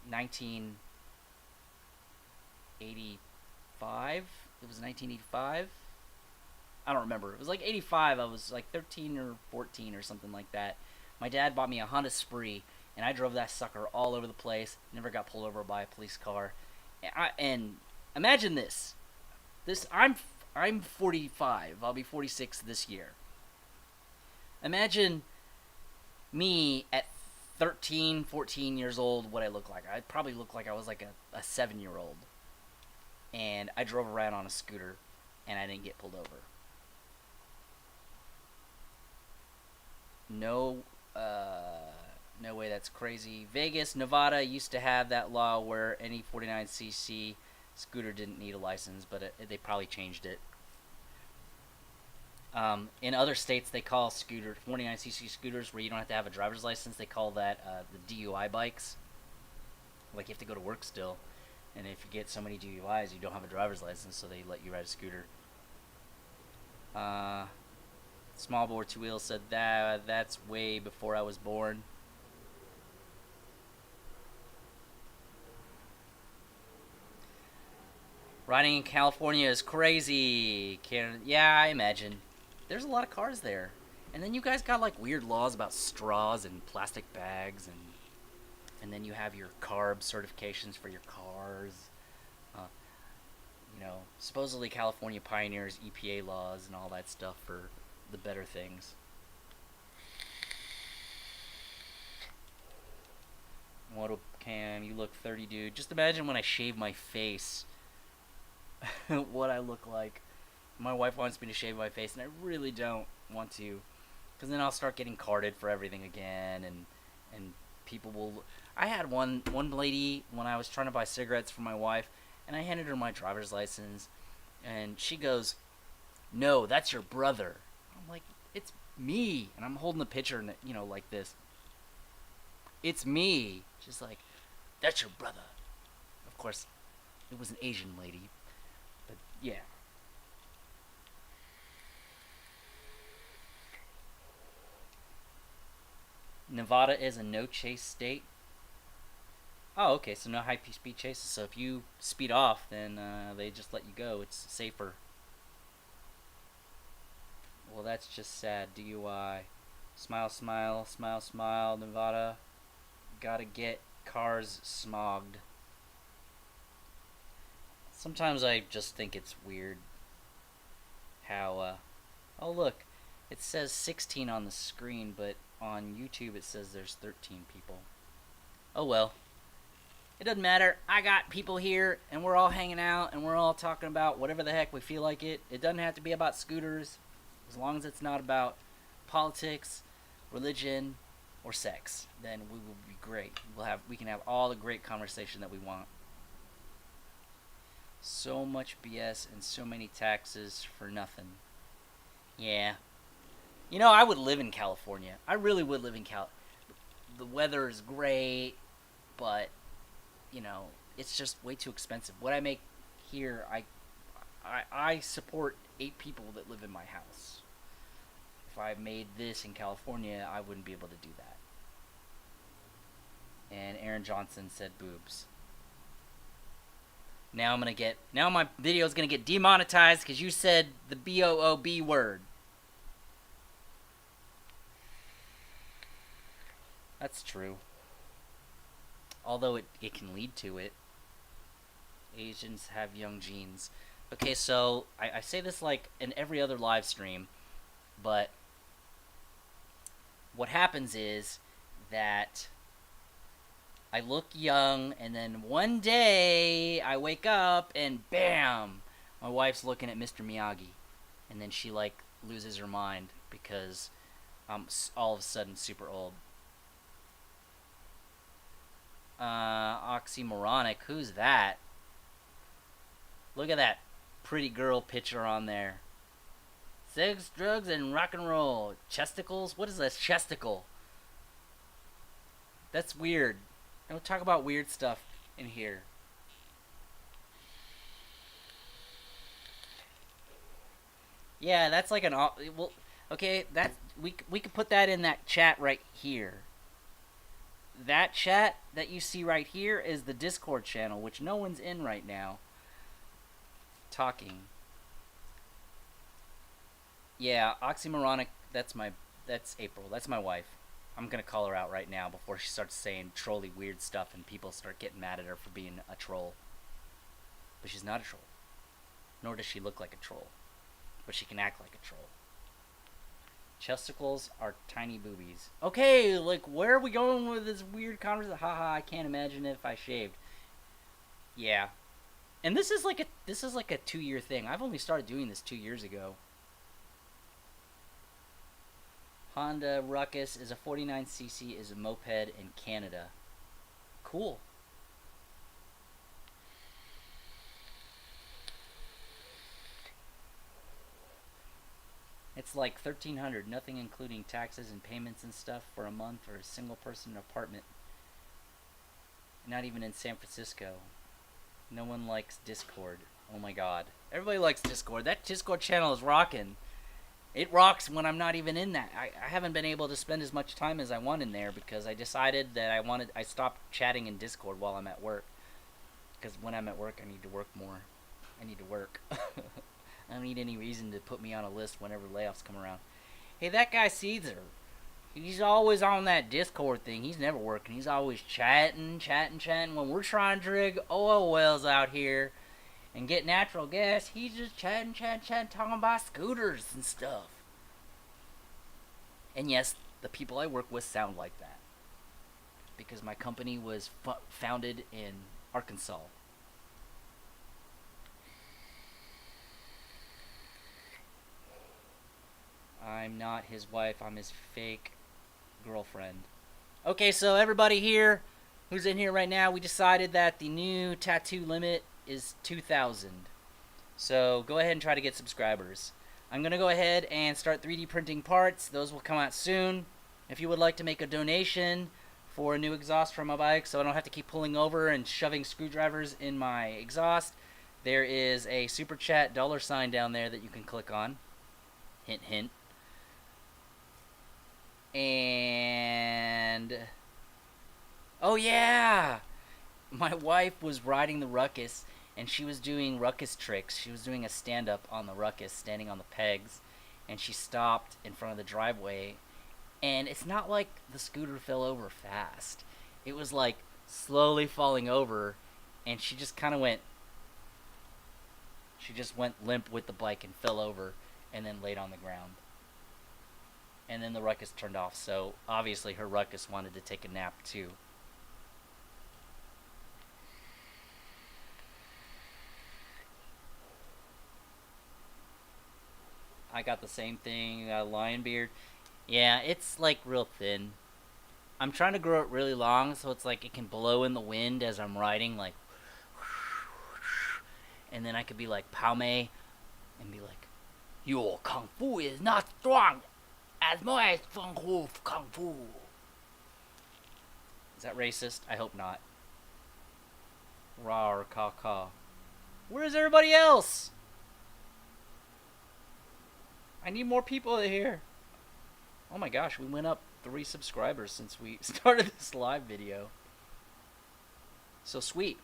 1985. It was 1985. I don't remember. It was like 85. I was like 13 or 14 or something like that. My dad bought me a Honda Spree, and I drove that sucker all over the place. Never got pulled over by a police car. And imagine this. I'm 45. I'll be 46 this year. Imagine me at 13, 14 years old, what I look like. I probably look like I was like a 7-year-old. And I drove around on a scooter, and I didn't get pulled over. No, no way, that's crazy. Vegas, Nevada used to have that law where any 49cc scooter didn't need a license, but they probably changed it. In other states, they call 49cc scooters where you don't have to have a driver's license. They call that the DUI bikes. Like, you have to go to work still, and if you get so many DUIs, you don't have a driver's license, so they let you ride a scooter. Small bore two wheels said that's way before I was born. Riding in California is crazy. Yeah, I imagine. There's a lot of cars there. And then you guys got like weird laws about straws and plastic bags, and then you have your carb certifications for your cars. Supposedly California pioneers EPA laws and all that stuff for the better things. What Cam, you look 30, dude. Just imagine when I shave my face, what I look like. My wife wants me to shave my face, and I really don't want to, because then I'll start getting carded for everything again, and people will. I had one lady when I was trying to buy cigarettes for my wife, and I handed her my driver's license, and she goes, "No, that's your brother." I'm like, "It's me," and I'm holding the picture, like this. It's me. She's like, "That's your brother." Of course, it was an Asian lady, but yeah. Nevada is a no-chase state. Oh, okay, so no high-speed chases. So if you speed off, then they just let you go. It's safer. Well, that's just sad. DUI. Smile, smile, smile, smile. Nevada. Gotta get cars smogged. Sometimes I just think it's weird how, oh look, it says 16 on the screen, but on YouTube it says there's 13 people. Oh well. It doesn't matter. I got people here, and we're all hanging out, and we're all talking about whatever the heck we feel like it. It doesn't have to be about scooters, as long as it's not about politics, religion, or sex. Then we will be great. We can have all the great conversation that we want. So much BS and so many taxes for nothing. Yeah. I would live in California. I really would live in The weather is great, but it's just way too expensive. What I make here, I support 8 people that live in my house. If I made this in California, I wouldn't be able to do that. And Aaron Johnson said boobs. Now my video is gonna get demonetized because you said the B-O-O-B word. That's true. Although it can lead to it. Asians have young genes. Okay, so I say this like in every other live stream, but what happens is that I look young, and then one day I wake up and bam, my wife's looking at Mr. Miyagi, and then she like loses her mind because I'm all of a sudden super old. Oxymoronic, who's that? Look at that pretty girl picture on there. Sex, drugs, and rock and roll. Chesticles? What is a chesticle? That's weird. Don't talk about weird stuff in here. Yeah, that's like an well. Okay, that we could put that in that chat right here. That chat that you see right here is the Discord channel, which no one's in right now. Talking. Yeah, oxymoronic. That's April. That's my wife. I'm gonna call her out right now before she starts saying trolly weird stuff and people start getting mad at her for being a troll. But she's not a troll. Nor does she look like a troll. But she can act like a troll. Chesticles are tiny boobies. Okay, like where are we going with this weird conversation? Haha, I can't imagine if I shaved. Yeah. And this is like a 2-year thing. I've only started doing this 2 years ago. Honda Ruckus is a 49cc is a moped in Canada. Cool. It's like $1,300, nothing including taxes and payments and stuff for a month for a single person apartment. Not even in San Francisco. No one likes Discord. Oh my god. Everybody likes Discord. That Discord channel is rocking. It rocks when I'm not even in that. I haven't been able to spend as much time as I want in there because I decided that I stopped chatting in Discord while I'm at work. Because when I'm at work, I need to work more. I need to work. I don't need any reason to put me on a list whenever layoffs come around. Hey, that guy Caesar. He's always on that Discord thing. He's never working. He's always chatting. When we're trying to dig oil wells out here and get natural gas, he's just chatting, talking about scooters and stuff. And yes, the people I work with sound like that. Because my company was founded in Arkansas. I'm not his wife, I'm his fake girlfriend. Okay, so everybody here who's in here right now, we decided that the new tattoo limit is 2,000. So go ahead and try to get subscribers. I'm going to go ahead and start 3D printing parts. Those will come out soon. If you would like to make a donation for a new exhaust for my bike so I don't have to keep pulling over and shoving screwdrivers in my exhaust, there is a super chat $ down there that you can click on. Hint, hint. And oh yeah, my wife was riding the Ruckus and she was doing Ruckus tricks. She was doing a stand-up on the Ruckus, standing on the pegs, and she stopped in front of the driveway. And it's not like the scooter fell over fast. It was like slowly falling over, and she just kind of went. She just went limp with the bike and fell over, and then laid on the ground. And then the Ruckus turned off, so obviously her Ruckus wanted to take a nap too. I got the same thing, got a lion beard. Yeah, it's like real thin. I'm trying to grow it really long so it's like it can blow in the wind as I'm riding, like, and then I could be like Palme and be like, your kung fu is not strong as my kung fu. Is that racist? I hope not. Rawr, caw. Where's everybody else? I need more people here. Oh my gosh, we went up 3 subscribers since we started this live video. So sweet.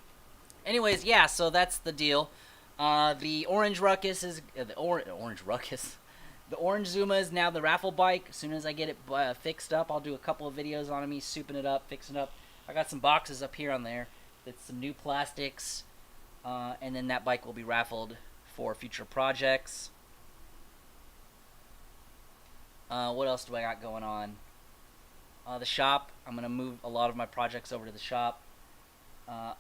Anyways, yeah, so that's the deal. The orange Ruckus is the orange Ruckus. The orange Zuma is now the raffle bike. As soon as I get it fixed up, I'll do a couple of videos on me souping it up, fixing it up. I got some boxes up here on there. That's some new plastics, and then that bike will be raffled for future projects. What else do I got going on? The shop. I'm going to move a lot of my projects over to the shop.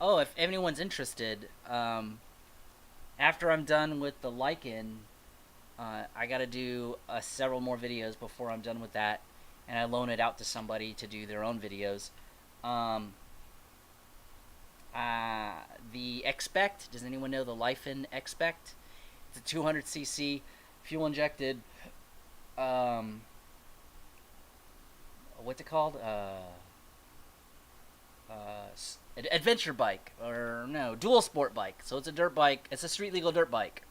If anyone's interested, after I'm done with the Lycan, I got to do several more videos before I'm done with that, and I loan it out to somebody to do their own videos. The Expect. Does anyone know the Lycan Expect? It's a 200cc fuel injected. What's it called? Adventure bike, or no, dual sport bike. So it's a dirt bike. It's a street legal dirt bike.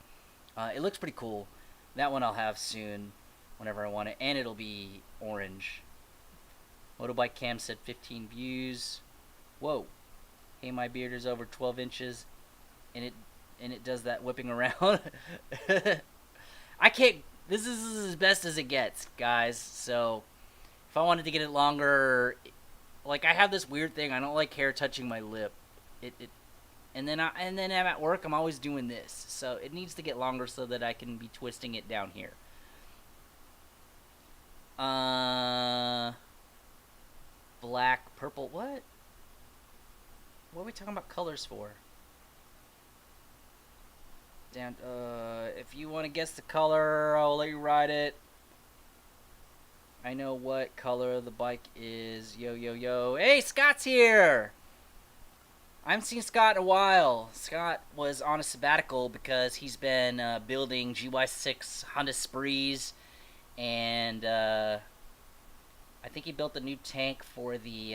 It looks pretty cool. That one I'll have soon, whenever I want it, and it'll be orange. Motorbike Cam said 15 views. Whoa. Hey, my beard is over 12 inches, and it does that whipping around. I can't. This is as best as it gets, guys. So, if I wanted to get it longer, like I have this weird thing. I don't like hair touching my lip. And then I'm at work. I'm always doing this, so it needs to get longer so that I can be twisting it down here. Black, purple. What? What are we talking about colors for? Down. If you want to guess the color, I'll let you ride it. I know what color the bike is. Yo, yo, yo. Hey, Scott's here! I haven't seen Scott in a while. Scott was on a sabbatical because he's been building GY6 Honda Sprees, and I think he built a new tank for the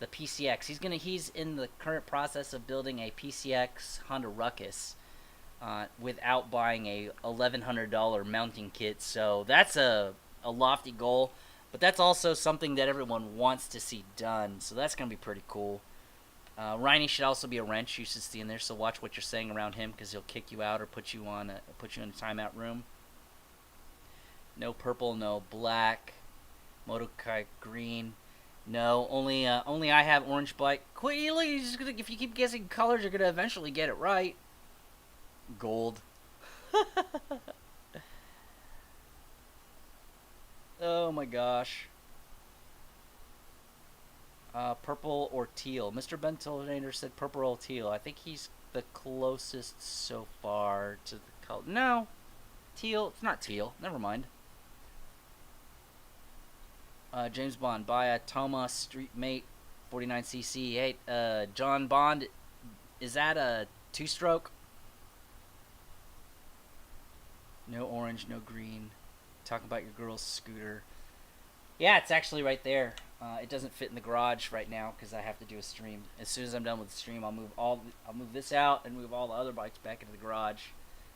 PCX. He's in the current process of building a PCX Honda RUCKUS without buying a $1,100 mounting kit. So that's a lofty goal, but that's also something that everyone wants to see done. So that's gonna be pretty cool. Riney should also be a wrench. You should see in there. So watch what you're saying around him, because he'll kick you out or put you in a timeout room. No purple, no black. Motokai green. No, only I have orange bike. If you keep guessing colors, you're gonna eventually get it right. Gold. Oh my gosh. Purple or teal. Mr. Bentolinator said purple or teal. I think he's the closest so far to the color. No, teal. It's not teal. Never mind. James Bond, buy a Toma Street Mate 49cc. Hey, John Bond, is that a two-stroke? No orange, no green. Talking about your girl's scooter. Yeah, it's actually right there. It doesn't fit in the garage right now because I have to do a stream. As soon as I'm done with the stream, I'll move this out and move all the other bikes back into the garage.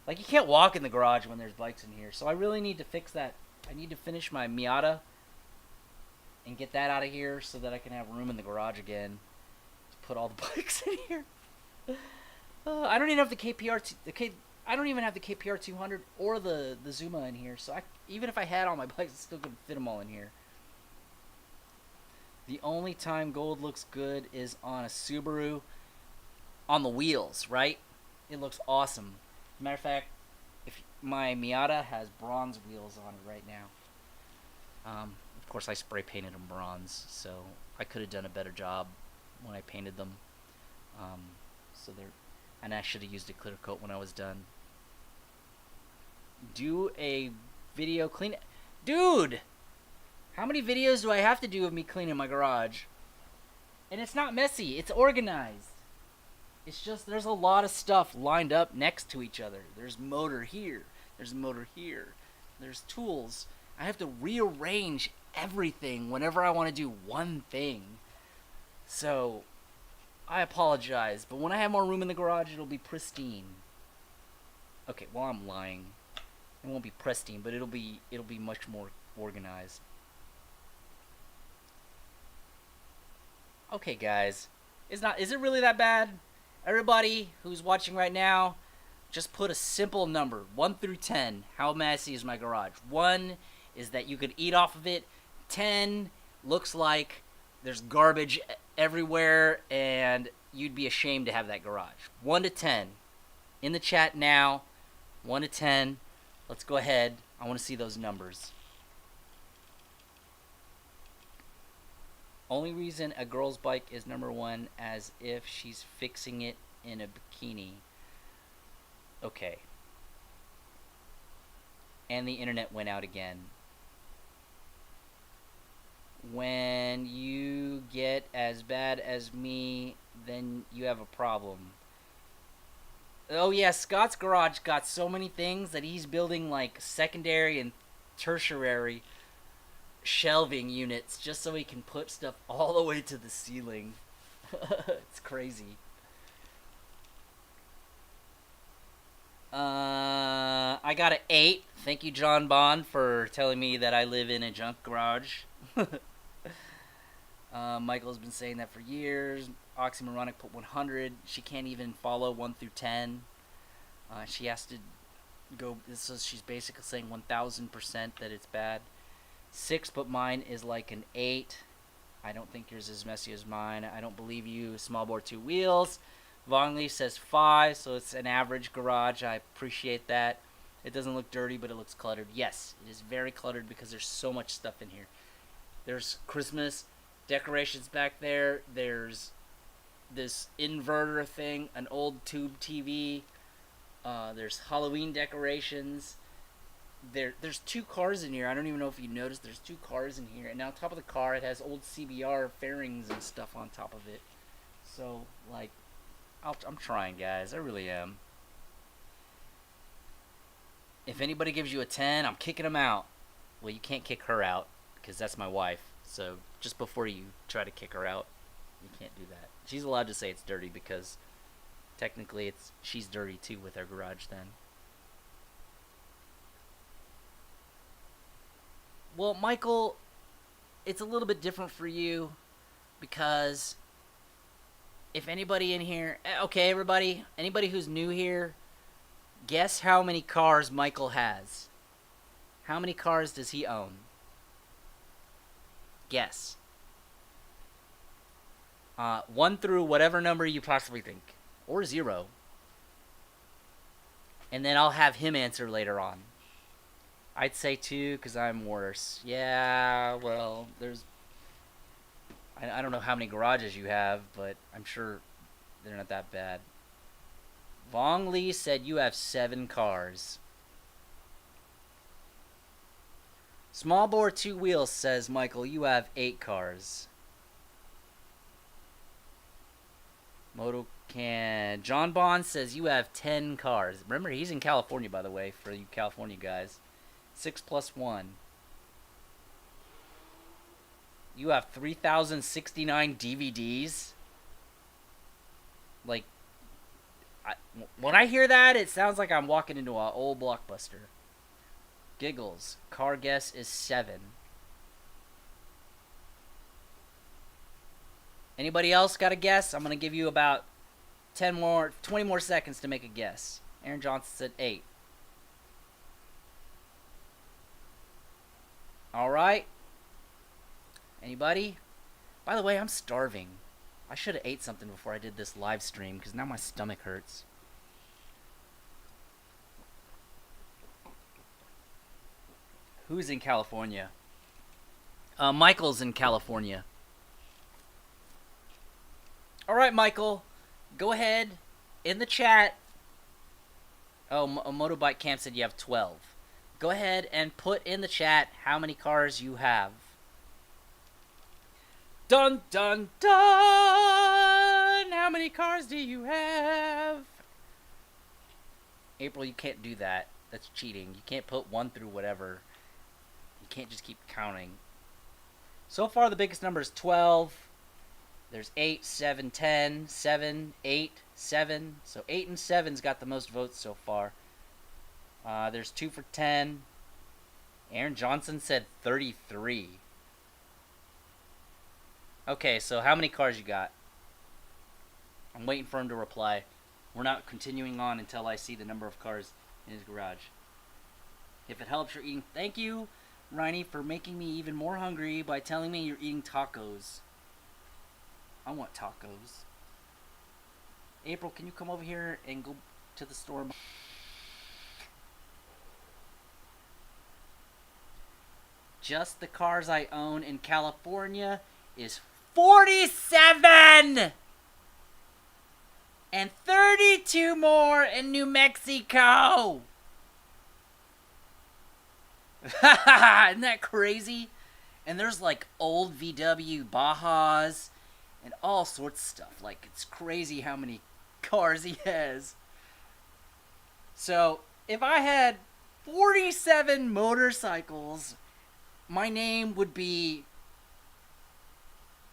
Like, you can't walk in the garage when there's bikes in here, so I really need to fix that. I need to finish my Miata and get that out of here so that I can have room in the garage again to put all the bikes in here. I don't even have the I don't even have the KPR 200 or the Zuma in here, so even if I had all my bikes, I still couldn't fit them all in here. The only time gold looks good is on a Subaru on the wheels, right? It looks awesome. As a matter of fact, if my Miata has bronze wheels on it right now. Of course, I spray painted them bronze, so I could have done a better job when I painted them. And I should have used a clear coat when I was done. Do a video clean. Dude! How many videos do I have to do of me cleaning my garage? And it's not messy. It's organized. It's just there's a lot of stuff lined up next to each other. There's motor here. There's motor here. There's tools. I have to rearrange everything whenever I want to do one thing. So, I apologize. But when I have more room in the garage, it'll be pristine. Okay, well, I'm lying. It won't be pristine, but it'll be much more organized. Okay, guys. Is it really that bad? Everybody who's watching right now, just put a simple number, 1 through 10. How messy is my garage? 1 is that you could eat off of it. 10 looks like there's garbage everywhere and you'd be ashamed to have that garage. 1 to 10. In the chat now, 1 to 10. Let's go ahead. I want to see those numbers. Only reason a girl's bike is number 1 as if she's fixing it in a bikini. Okay. And the internet went out again. When you get as bad as me, then you have a problem. Oh yeah, Scott's garage got so many things that he's building like secondary and tertiary shelving units just so he can put stuff all the way to the ceiling. It's crazy. I got an 8. Thank you, John Bond, for telling me that I live in a junk garage. Michael's been saying that for years. Oxymoronic put 100. She can't even follow 1 through 10. She has to go. She's basically saying 1,000% that it's bad. 6, but mine is like an 8. I don't think yours is as messy as mine. I don't believe you. Small bore 2 wheels. Vongley says 5, so it's an average garage. I appreciate that. It doesn't look dirty, but it looks cluttered. Yes, it is very cluttered because there's so much stuff in here. There's Christmas decorations back there. There's this inverter thing, an old tube TV. There's Halloween decorations. There's 2 cars in here. I don't even know if you noticed. There's 2 cars in here, and on top of the car, it has old CBR fairings and stuff on top of it. So, like, I'm trying, guys. I really am. If anybody gives you a 10, I'm kicking them out. Well, you can't kick her out because that's my wife. So just before you try to kick her out, you can't do that. She's allowed to say it's dirty because technically she's dirty too with her garage then. Well, Michael, it's a little bit different for you because if anybody in here, okay, everybody, anybody who's new here, guess how many cars Michael has. How many cars does he own? Guess. 1 through whatever number you possibly think. Or 0. And then I'll have him answer later on. I'd say 2 because I'm worse. Yeah, well, I don't know how many garages you have, but I'm sure they're not that bad. Vong Lee said you have 7 cars. Small bore 2 wheels says, Michael, you have 8 cars. Motocan. John Bond says you have 10 cars. Remember, he's in California, by the way, for you California guys. 6 plus 1. You have 3,069 DVDs? Like, when I hear that, it sounds like I'm walking into an old Blockbuster. Giggles. Car guess is 7. Anybody else got a guess? I'm going to give you about 20 more seconds to make a guess. Aaron Johnson said 8. All right. Anybody? By the way, I'm starving. I should have ate something before I did this live stream because now my stomach hurts. Who's in California? Michael's in California. All right, Michael. Go ahead. In the chat. Oh, Motorbike Camp said you have 12. Go ahead and put in the chat how many cars you have. Dun, dun, dun! How many cars do you have? April, you can't do that. That's cheating. You can't put 1 through whatever. You can't just keep counting. So far, the biggest number is 12. There's 8, 7, 10, 7, 8, 7. So 8 and 7's got the most votes so far. There's 2 for 10. Aaron Johnson said 33. Okay, so how many cars you got? I'm waiting for him to reply. We're not continuing on until I see the number of cars in his garage. If it helps, you're eating... Thank you, Riney, for making me even more hungry by telling me you're eating tacos. I want tacos. April, can you come over here and go to the store? Just the cars I own in California is 47! And 32 more in New Mexico! Isn't that crazy? And there's like old VW Bajas and all sorts of stuff. Like, it's crazy how many cars he has. So, if I had 47 motorcycles, my name would be...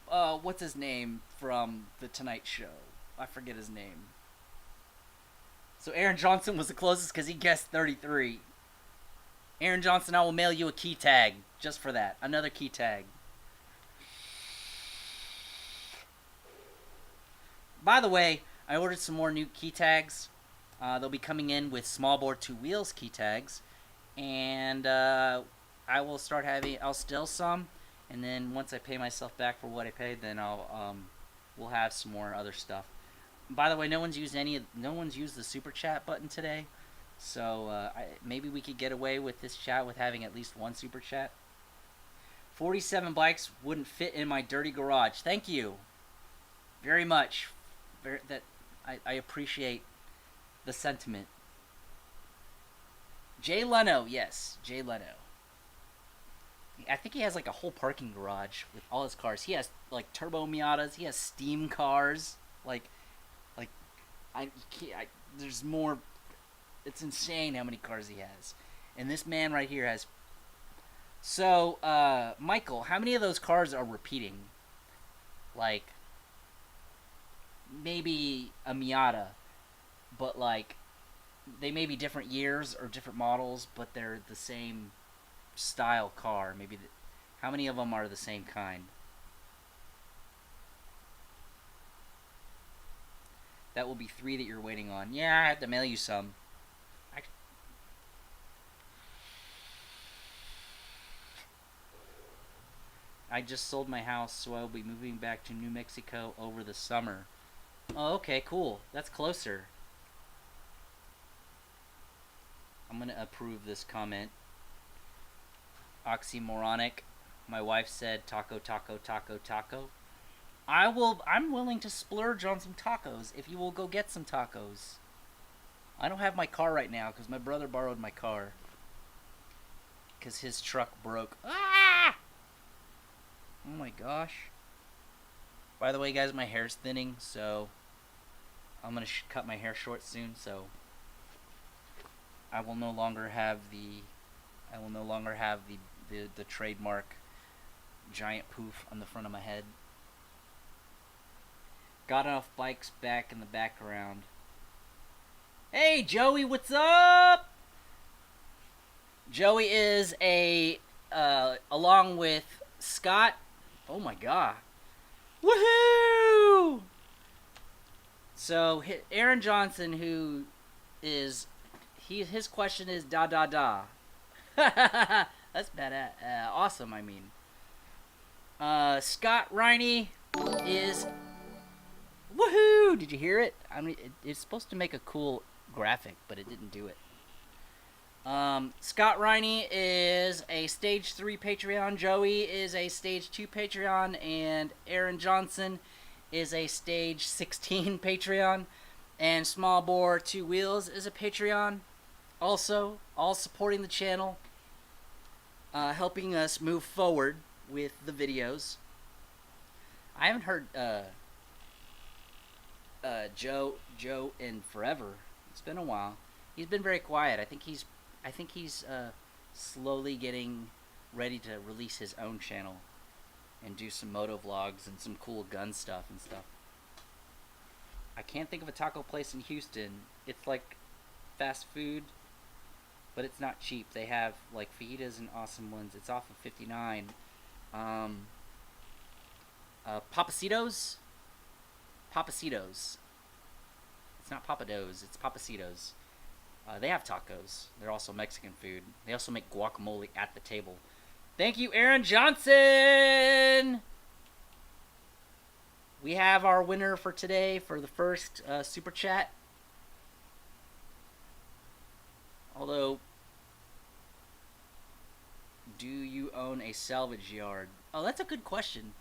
what's his name from The Tonight Show? I forget his name. So Aaron Johnson was the closest because he guessed 33. Aaron Johnson, I will mail you a key tag just for that. Another key tag. By the way, I ordered some more new key tags. They'll be coming in with small bore 2 wheels key tags. And I will start having, I'll steal some. And then once I pay myself back for what I paid, then we'll have some more other stuff. By the way, no one's used the super chat button today. So maybe we could get away with this chat with having at least one super chat. 47 bikes wouldn't fit in my dirty garage. Thank you very much. I appreciate the sentiment. Jay Leno, yes, Jay Leno. I think he has like a whole parking garage with all his cars. He has like turbo Miatas. He has steam cars. There's more. It's insane how many cars he has. And this man right here has. So, Michael, how many of those cars are repeating? Like, maybe a Miata, but like, they may be different years or different models, but they're the same style car. Maybe how many of them are the same kind? That will be 3 that you're waiting on. Yeah, I have to mail you some. I just sold my house, so I'll be moving back to New Mexico over the summer. Oh, okay, cool. That's closer. I'm gonna approve this comment. Oxymoronic. My wife said taco, taco, taco, taco. I'm willing to splurge on some tacos if you will go get some tacos. I don't have my car right now because my brother borrowed my car. Because his truck broke. Ah! Oh my gosh. By the way, guys, my hair's thinning, so I'm gonna cut my hair short soon. So I will no longer have the trademark giant poof on the front of my head. Got enough bikes back in the background. Hey, Joey, what's up? Joey is along with Scott. Oh my god. Woohoo! So, Aaron Johnson, who is, his question is da da da. That's badass. Awesome, I mean. Scott Riney is, woohoo! Did you hear it? I mean, it's supposed to make a cool graphic, but it didn't do it. Scott Riney is a Stage 3 Patreon, Joey is a Stage 2 Patreon, and Aaron Johnson is a Stage 16 Patreon, and Small Bore 2 Wheels is a Patreon. Also, all supporting the channel, helping us move forward with the videos. I haven't heard Joe in forever. It's been a while. He's been very quiet. I think he's slowly getting ready to release his own channel and do some moto vlogs and some cool gun stuff and stuff. I can't think of a taco place in Houston. It's like fast food, but it's not cheap. They have like fajitas and awesome ones. It's off of 59. Papacitos? Papacitos. It's not Papados, it's Papacitos. They have tacos. They're also Mexican food. They also make guacamole at the table. Thank you, Aaron Johnson! We have our winner for today for the first super chat. Although, do you own a salvage yard? Oh, that's a good question.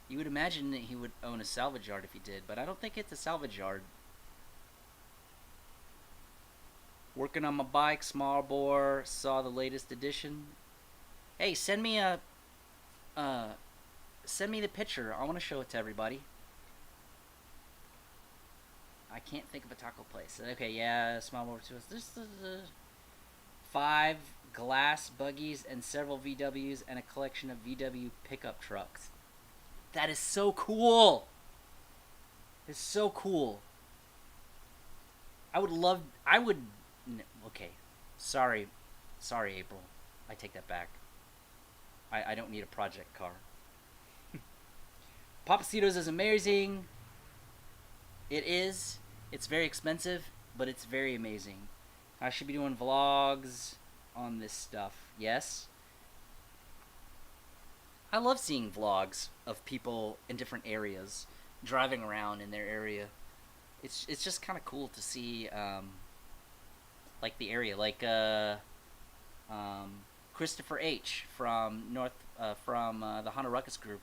You would imagine that he would own a salvage yard if he did, but I don't think it's a salvage yard. Working on my bike, small bore, saw the latest edition. Hey, send me the picture. I want to show it to everybody. I can't think of a taco place. Okay, yeah, small bore too. This is 5 glass buggies and several VWs and a collection of VW pickup trucks. That is so cool. It's so cool. I would love. I would. Okay, sorry, April. I take that back. I don't need a project car. Papacitos is amazing. It is. It's very expensive, but it's very amazing. I should be doing vlogs on this stuff. Yes. I love seeing vlogs of people in different areas driving around in their area. It's just kind of cool to see like the area, like Christopher H from the Honda Ruckus group.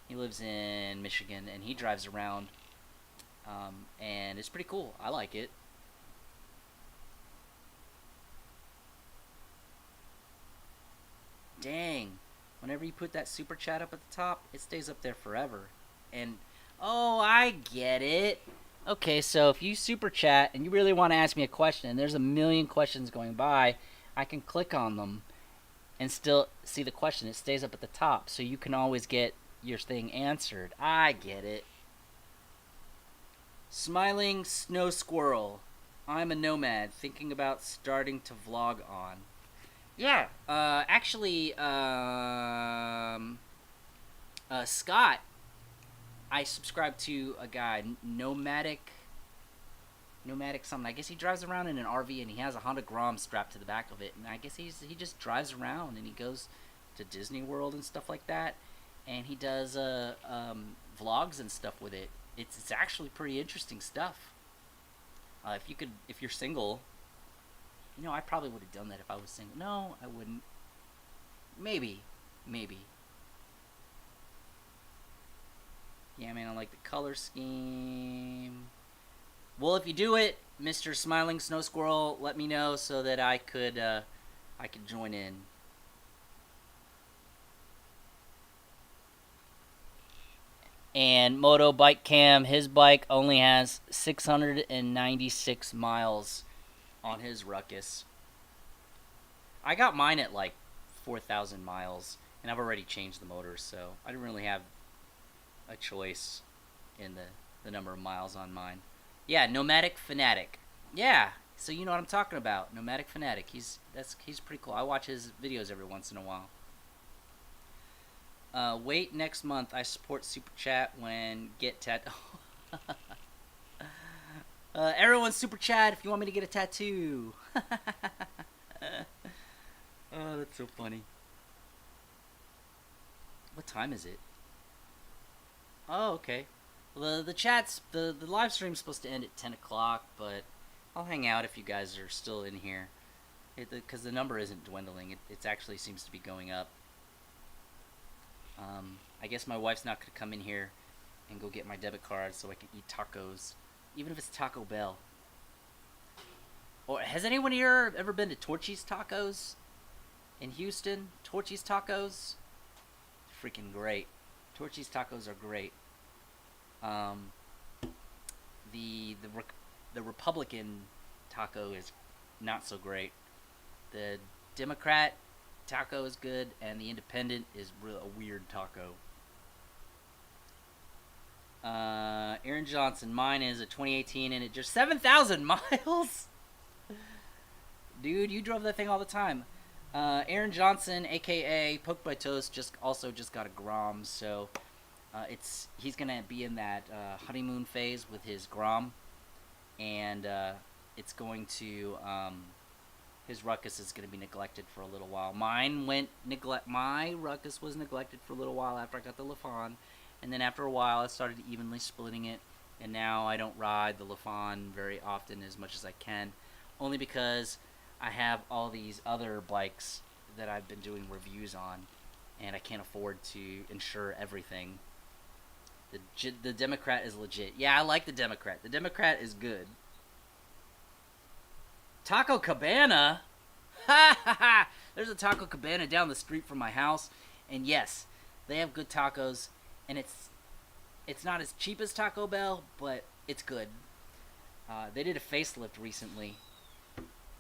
He lives in Michigan and he drives around, and it's pretty cool. I like it. Dang. Whenever you put that super chat up at the top, it stays up there forever. And, oh, I get it. Okay, so if you super chat and you really want to ask me a question, and there's a million questions going by, I can click on them and still see the question. It stays up at the top, so you can always get your thing answered. I get it. Smiling Snow Squirrel. I'm a nomad, thinking about starting to vlog on. Yeah, actually, Scott, I subscribe to a guy, Nomadic something. I guess he drives around in an RV and he has a Honda Grom strapped to the back of it. And I guess he just drives around and he goes to Disney World and stuff like that. And he does vlogs and stuff with it. It's actually pretty interesting stuff. If you're single. You know, I probably would have done that if I was single. No, I wouldn't. Maybe. Yeah, man, I like the color scheme. Well, if you do it, Mr. Smiling Snow Squirrel, let me know so that I could join in. And Moto Bike Cam, his bike only has 696 miles on his Ruckus. I got mine at like 4,000 miles, and I've already changed the motors, so I didn't really have a choice in the number of miles on mine. Yeah, Nomadic Fanatic. Yeah, so you know what I'm talking about. Nomadic Fanatic. He's pretty cool. I watch his videos every once in a while. Wait next month. I support Super Chat when get tattoo. Everyone super chat if you want me to get a tattoo. Oh, that's so funny. What time is it? Oh, okay. Well, the live stream's supposed to end at 10 o'clock, but I'll hang out if you guys are still in here. Because the number isn't dwindling. It actually seems to be going up. I guess my wife's not going to come in here and go get my debit card so I can eat tacos. Even if it's Taco Bell. Or has anyone here ever been to Torchy's Tacos in Houston? Torchy's Tacos? Freaking great. Torchy's Tacos are great. The Republican taco is not so great. The Democrat taco is good, and the Independent is a weird taco. Aaron Johnson, mine is a 2018 and it just 7,000 miles. Dude, you drove that thing all the time. Aaron Johnson, aka Poked by Toast, just got a Grom, so he's gonna be in that honeymoon phase with his Grom, and it's going to his Ruckus is gonna be neglected for a little while. My Ruckus was neglected for a little while after I got the LaFawn. And then after a while, I started evenly splitting it. And now I don't ride the LaFawn very often as much as I can. Only because I have all these other bikes that I've been doing reviews on. And I can't afford to insure everything. The Democrat is legit. Yeah, I like the Democrat. The Democrat is good. Taco Cabana? Ha ha ha! There's a Taco Cabana down the street from my house. And yes, they have good tacos. And it's not as cheap as Taco Bell, but it's good. They did a facelift recently,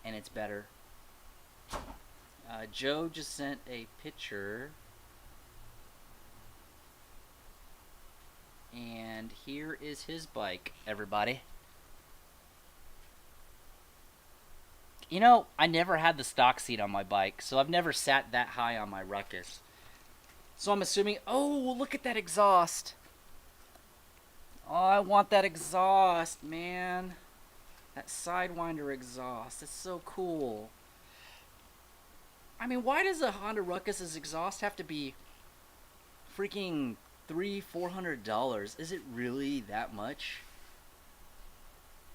and it's better. Joe just sent a picture. And here is his bike, everybody. You know, I never had the stock seat on my bike, so I've never sat that high on my Ruckus. So I'm assuming, oh, look at that exhaust. Oh, I want that exhaust, man. That Sidewinder exhaust. It's so cool. I mean, why does a Honda Ruckus's exhaust have to be freaking $300-400? Is it really that much?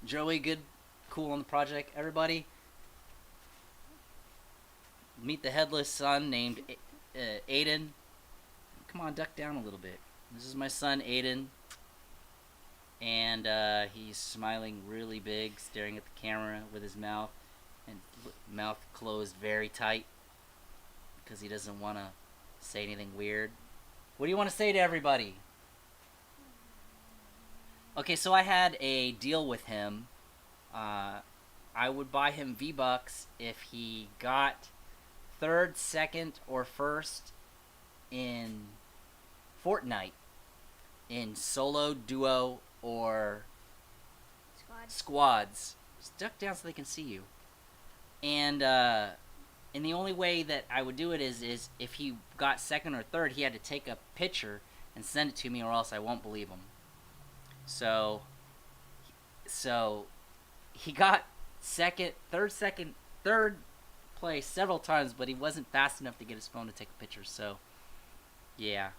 Joey, good, cool on the project. Everybody, meet the headless son named Aiden. Come on, duck down a little bit. This is my son, Aiden. And he's smiling really big, staring at the camera with his mouth closed very tight because he doesn't want to say anything weird. What do you want to say to everybody? Okay, so I had a deal with him. I would buy him V-Bucks if he got third, second, or first in Fortnite, in solo, duo, or squads. Just duck down so they can see you. And the only way that I would do it is if he got second or third, he had to take a picture and send it to me, or else I won't believe him. So he got third place several times, but he wasn't fast enough to get his phone to take a picture. So, yeah.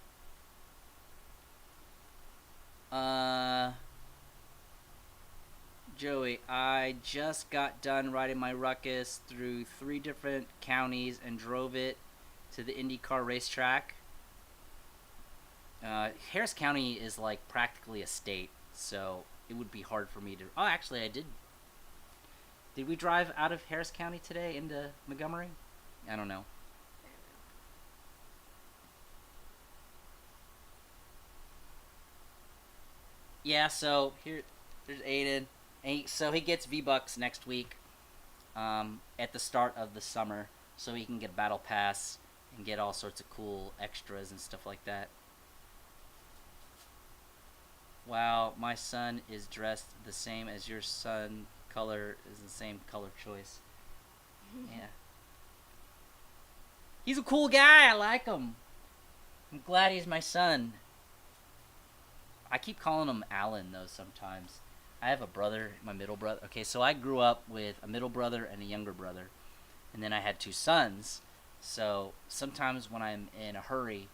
Joey, I just got done riding my Ruckus through 3 different counties and drove it to the IndyCar racetrack. Harris County is like practically a state, so it would be hard for me to... Oh, actually, I did. Did we drive out of Harris County today into Montgomery? I don't know. Yeah, so there's Aiden. And so he gets V-Bucks next week at the start of the summer, so he can get a battle pass and get all sorts of cool extras and stuff like that. Wow, my son is dressed the same as your son. Color is the same color choice. Yeah. He's a cool guy. I like him. I'm glad he's my son. I keep calling him Alan, though, sometimes. I have a brother, my middle brother. Okay, so I grew up with a middle brother and a younger brother. And then I had 2 sons. So sometimes when I'm in a hurry,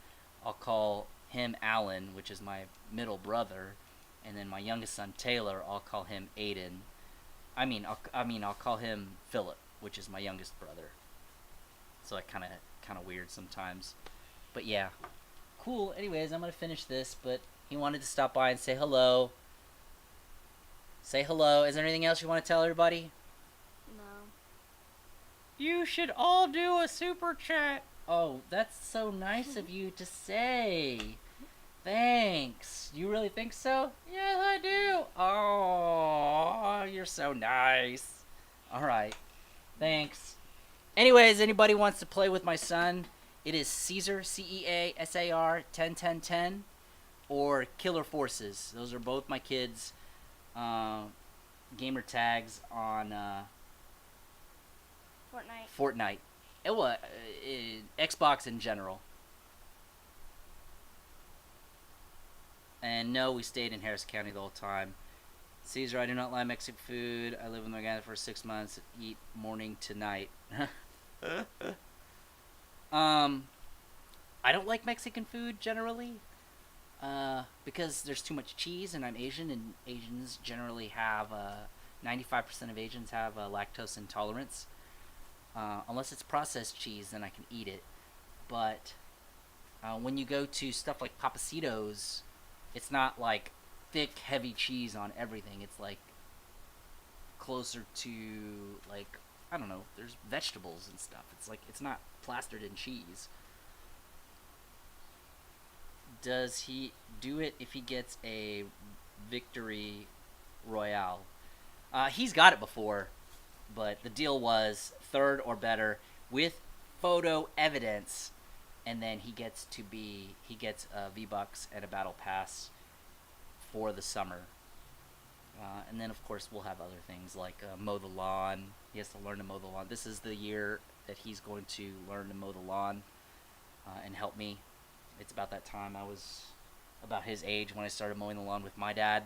I'll call him Alan, which is my middle brother. And then my youngest son, Taylor, I'll call him Aiden. I'll call him Philip, which is my youngest brother. So I kind of weird sometimes. But yeah. Cool. Anyways, I'm going to finish this, but he wanted to stop by and say hello. Say hello. Is there anything else you want to tell everybody? No. You should all do a super chat. Oh, that's so nice of you to say. Thanks. You really think so? Yes, I do. Oh, you're so nice. All right. Thanks. Anyways, anybody wants to play with my son, it is Caesar, CEASAR 101010, or Killer Forces. Those are both my kids' gamer tags on Fortnite. Xbox in general. And no, we stayed in Harris County the whole time. Caesar, I do not like Mexican food. I lived with my guy for 6 months. Eat morning to night. I don't like Mexican food generally. Because there's too much cheese, and I'm Asian, and Asians generally have 95% of Asians have lactose intolerance. Unless it's processed cheese, then I can eat it. But when you go to stuff like Papacitos, it's not like thick, heavy cheese on everything. It's like closer to, like, I don't know, there's vegetables and stuff. It's like, it's not plastered in cheese. Does he do it if he gets a victory royale? He's got it before, but the deal was third or better with photo evidence, and then he gets V-Bucks and a battle pass for the summer. And then, of course, we'll have other things like mow the lawn. He has to learn to mow the lawn. This is the year that he's going to learn to mow the lawn and help me. It's about that time. I was about his age when I started mowing the lawn with my dad.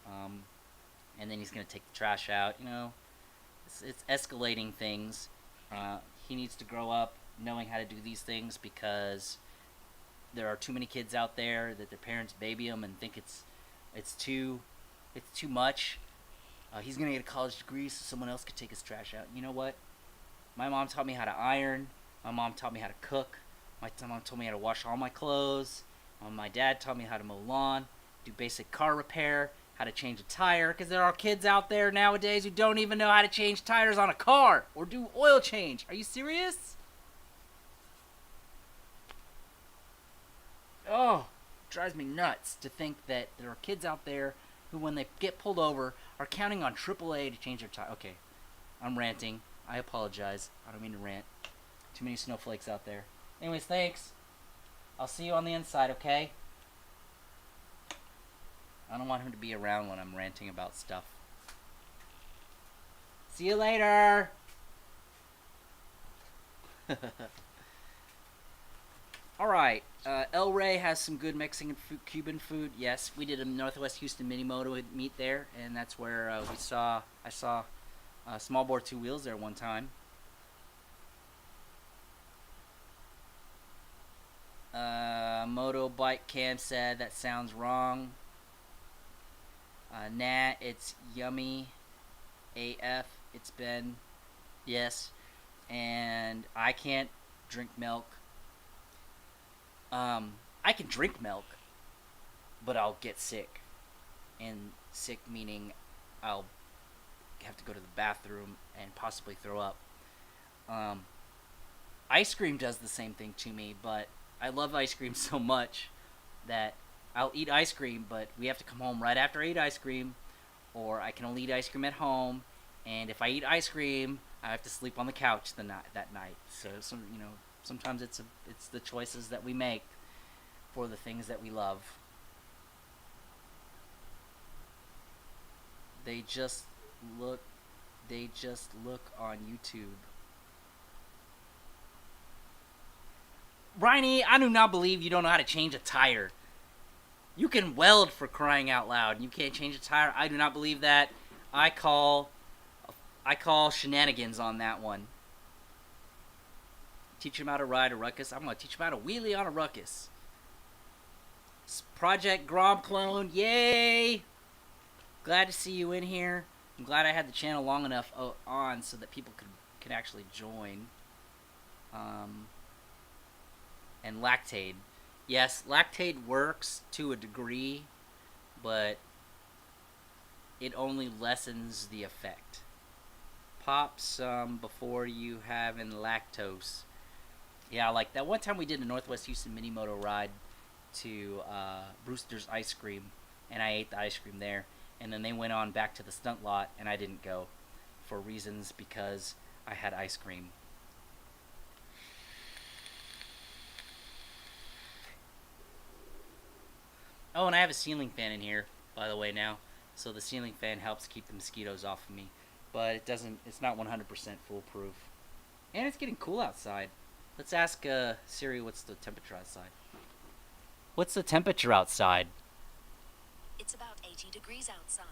And then he's going to take the trash out. You know, it's escalating things. He needs to grow up knowing how to do these things because there are too many kids out there that their parents baby them and think it's too much. He's gonna get a college degree so someone else could take his trash out. You know what? My mom taught me how to iron. My mom taught me how to cook. My mom told me how to wash all my clothes. My dad taught me how to mow lawn, do basic car repair, how to change a tire, because there are kids out there nowadays who don't even know how to change tires on a car or do oil change. Are you serious? Oh, it drives me nuts to think that there are kids out there who, when they get pulled over, are counting on AAA to change their tire. Okay, I'm ranting. I apologize. I don't mean to rant. Too many snowflakes out there. Anyways, thanks. I'll see you on the inside, okay? I don't want him to be around when I'm ranting about stuff. See you later! Alright, El Rey has some good Mexican food, Cuban food. Yes, we did a Northwest Houston mini moto meet there, and that's where I saw small bore two wheels there one time. Motorbike Cam said that sounds wrong. Nah, it's yummy AF. It's been, yes, and I can't drink milk. I can drink milk, but I'll get sick. And sick meaning I'll have to go to the bathroom and possibly throw up. Ice cream does the same thing to me, but I love ice cream so much that I'll eat ice cream, but we have to come home right after I eat ice cream, or I can only eat ice cream at home. And if I eat ice cream, I have to sleep on the couch that night. So you know, sometimes it's the choices that we make for the things that we love. They just look on YouTube. Riney, I do not believe you don't know how to change a tire. You can weld, for crying out loud. You can't change a tire. I do not believe that. I call shenanigans on that one. Teach him how to ride a ruckus. I'm going to teach him how to wheelie on a ruckus. Project Grom clone. Yay! Glad to see you in here. I'm glad I had the channel long enough on so that people could actually join. And Lactaid. Yes, Lactaid works to a degree, but it only lessens the effect. Pop some before you have in lactose. Yeah, like that one time we did a Northwest Houston mini moto ride to Brewster's Ice Cream, and I ate the ice cream there. And then they went on back to the stunt lot, and I didn't go for reasons because I had ice cream. Oh, and I have a ceiling fan in here, by the way, now. So the ceiling fan helps keep the mosquitoes off of me. But it's not 100% foolproof. And it's getting cool outside. Let's ask Siri what's the temperature outside. What's the temperature outside? It's about 80 degrees outside.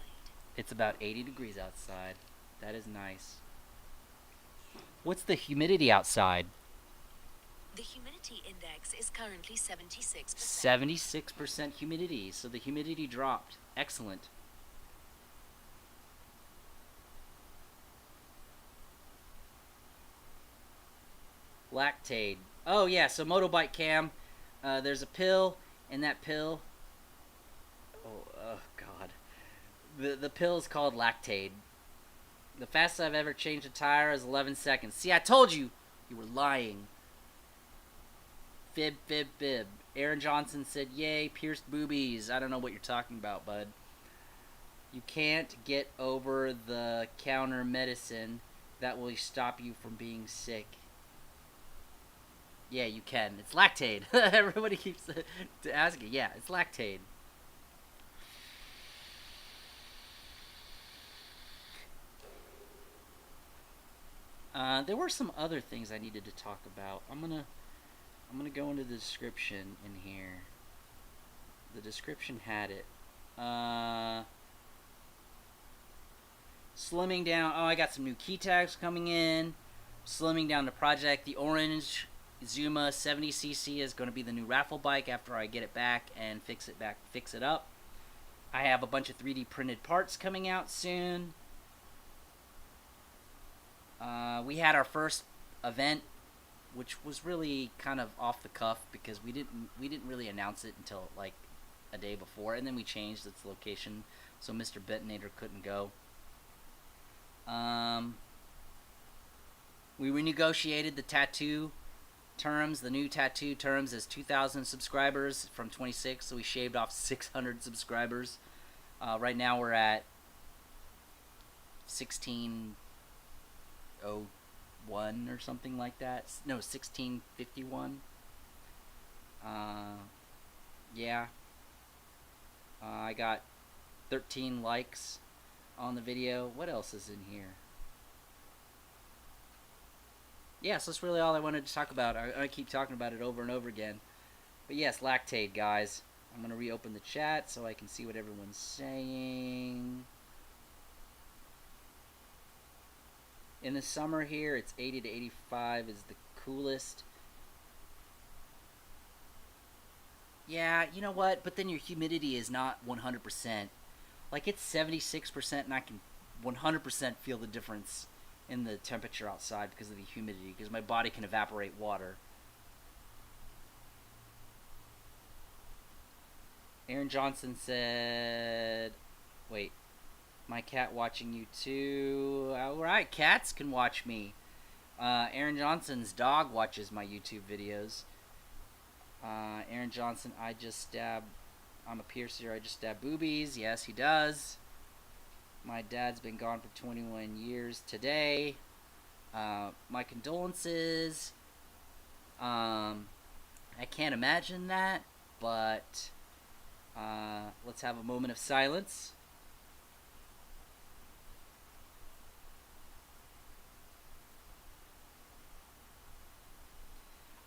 It's about 80 degrees outside. That is nice. What's the humidity outside? The humidity index is currently 76%. 76% humidity. So the humidity dropped. Excellent. Lactaid. Oh yeah, so Motobike Cam. There's a pill, and that pill. Oh God. The pill is called Lactaid. The fastest I've ever changed a tire is 11 seconds. See, I told you, you were lying. Fib, fib, fib. Aaron Johnson said, "Yay, pierced boobies." I don't know what you're talking about, bud. You can't get over the counter medicine that will stop you from being sick. Yeah, you can. It's Lactaid. Everybody keeps asking. Yeah, it's Lactaid. There were some other things I needed to talk about. I'm gonna go into the description in here. The description had it. Slimming down. Oh, I got some new Keytags coming in. Slimming down the project. The orange Zuma 70cc is going to be the new raffle bike after I get it back and fix it up. I have a bunch of 3D printed parts coming out soon. We had our first event, which was really kind of off the cuff because we didn't really announce it until like a day before, and then we changed its location so Mr. Betonator couldn't go. We renegotiated the tattoo terms. The new tattoo terms is 2,000 subscribers from 26, so we shaved off 600 subscribers. Right now we're at 1601 or something like that. No, 1651. Yeah. I got 13 likes on the video. What else is in here? Yes, that's really all I wanted to talk about. I keep talking about it over and over again. But yes, lactate, guys. I'm going to reopen the chat so I can see what everyone's saying. In the summer here, it's 80 to 85 is the coolest. Yeah, you know what? But then your humidity is not 100%. Like, it's 76%, and I can 100% feel the difference in the temperature outside because of the humidity, because my body can evaporate water. Aaron Johnson said, wait, my cat watching you too. Alright, cats can watch me. Aaron Johnson's dog watches my YouTube videos. Aaron Johnson, I'm a piercer, I just stab boobies. Yes, he does. My dad's been gone for 21 years today. My condolences. I can't imagine that, but let's have a moment of silence.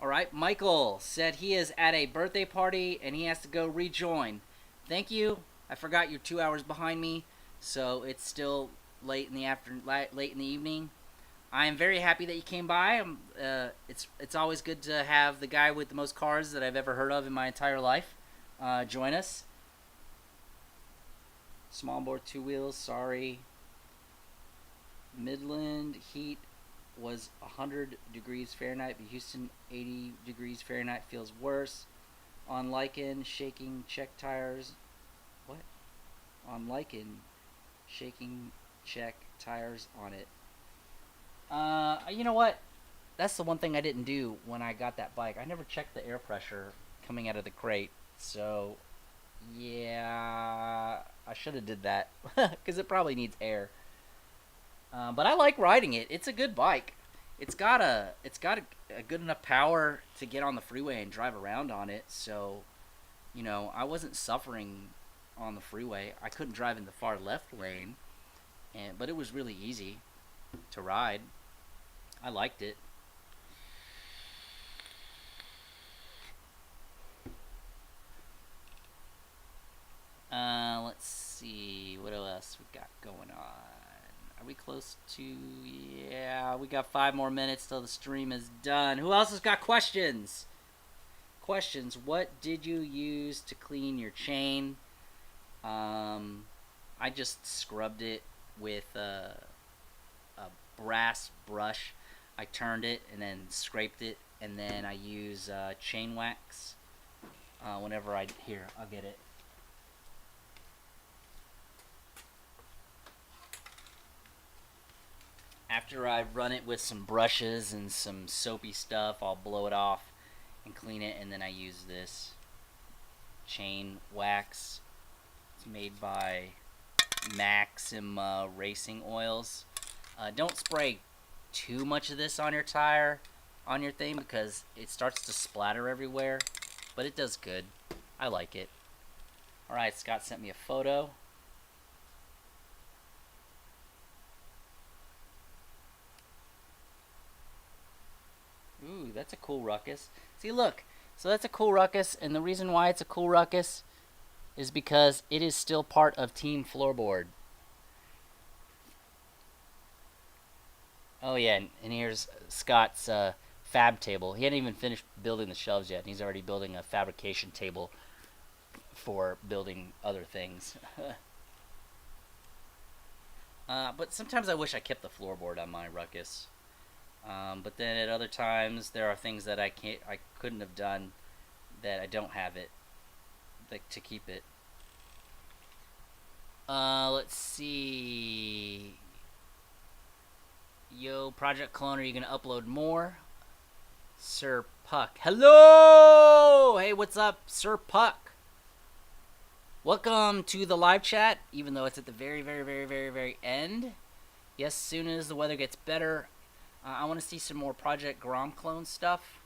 Alright, Michael said he is at a birthday party and he has to go rejoin. Thank you. I forgot you're 2 hours behind me, so it's still late in the evening. I am very happy that you came by. It's always good to have the guy with the most cars that I've ever heard of in my entire life join us. Small bore 2 wheels, sorry. Midland heat was 100 degrees Fahrenheit, but Houston 80 degrees Fahrenheit feels worse. On Lycan, shaking check tires. What? On Lycan, shaking check tires on it. You know what? That's the one thing I didn't do when I got that bike. I never checked the air pressure coming out of the crate. So, yeah, I should have did that because it probably needs air. But I like riding it. It's a good bike. It's got a good enough power to get on the freeway and drive around on it. So, you know, I wasn't suffering on the freeway. I couldn't drive in the far left lane, but it was really easy to ride. I liked it. Let's see what else we got going on. Are we close to? Yeah, we got 5 more minutes till the stream is done. Who else has got questions? What did you use to clean your chain? I just scrubbed it with a brass brush. I turned it and then scraped it, and then I use chain wax whenever I'll get it. After I run it with some brushes and some soapy stuff, I'll blow it off and clean it, and then I use this chain wax. It's made by Maxima Racing Oils. Don't spray too much of this on your tire, on your thing, because it starts to splatter everywhere, but it does good. I like it. Alright, Scott sent me a photo. That's a cool ruckus. See, look. So that's a cool ruckus, and the reason why it's a cool ruckus is because it is still part of Team Floorboard. Oh yeah, and here's Scott's fab table. He hadn't even finished building the shelves yet, and he's already building a fabrication table for building other things. But sometimes I wish I kept the floorboard on my ruckus. But then at other times there are things that I couldn't have done that I don't have it, like, to keep it. Let's see. Yo, Project Clone, are you gonna upload more? Sir Puck. Hello! Hey, what's up, Sir Puck? Welcome to the live chat, even though it's at the very, very, very, very, very end. Yes, as soon as the weather gets better, I want to see some more Project Grom clone stuff.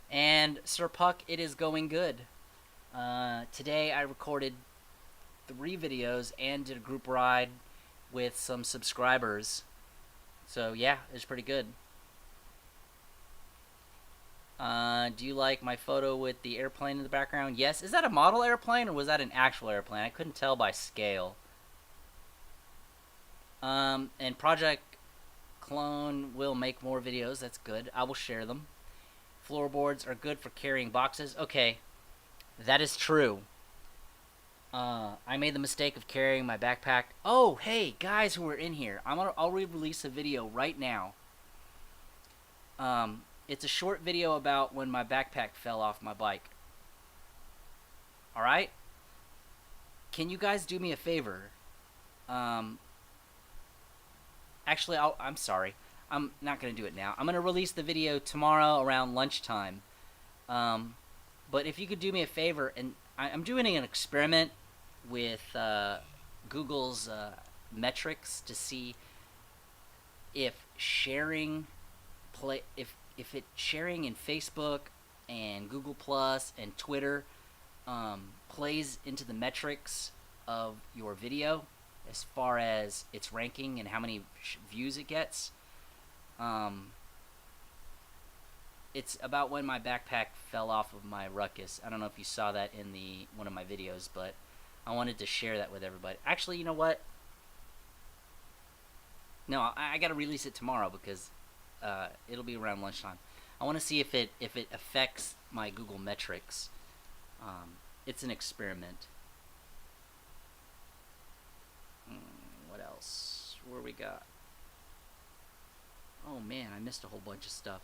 And Sir Puck, it is going good. Today I recorded 3 videos and did a group ride with some subscribers. So yeah, it's pretty good. Do you like my photo with the airplane in the background? Yes. Is that a model airplane or was that an actual airplane? I couldn't tell by scale. And Project Clone will make more videos. That's good. I will share them. Floorboards are good for carrying boxes. Okay, that is true. I made the mistake of carrying my backpack. Oh, hey, guys who are in here. I'll re-release a video right now. It's a short video about when my backpack fell off my bike. Alright? Can you guys do me a favor? Actually, I'm sorry. I'm not going to do it now. I'm going to release the video tomorrow around lunchtime. But if you could do me a favor, and I'm doing an experiment with Google's metrics to see if sharing if it sharing in Facebook and Google Plus and Twitter plays into the metrics of your video as far as its ranking and how many views it gets. It's about when my backpack fell off of my ruckus. I don't know if you saw that in one of my videos, but I wanted to share that with everybody. Actually, you know what? No, I got to release it tomorrow because it'll be around lunchtime. I want to see if it affects my Google metrics. It's an experiment. What else? Where we got? Oh man, I missed a whole bunch of stuff.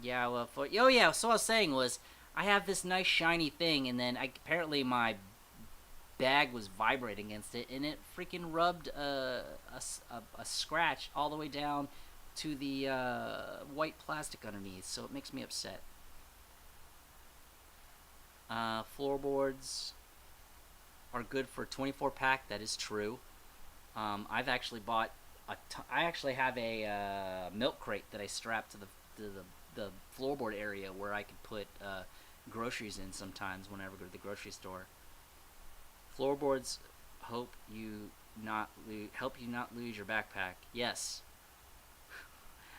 Yeah, well, so what I was saying was, I have this nice shiny thing, and then apparently my bag was vibrating against it, and it freaking rubbed a scratch all the way down to the white plastic underneath, so it makes me upset. Floorboards are good for a 24-pack. That is true. I've actually bought I actually have a milk crate that I strap to the floorboard area where I could put groceries in sometimes whenever I go to the grocery store. Floorboards help you not lose your backpack. Yes.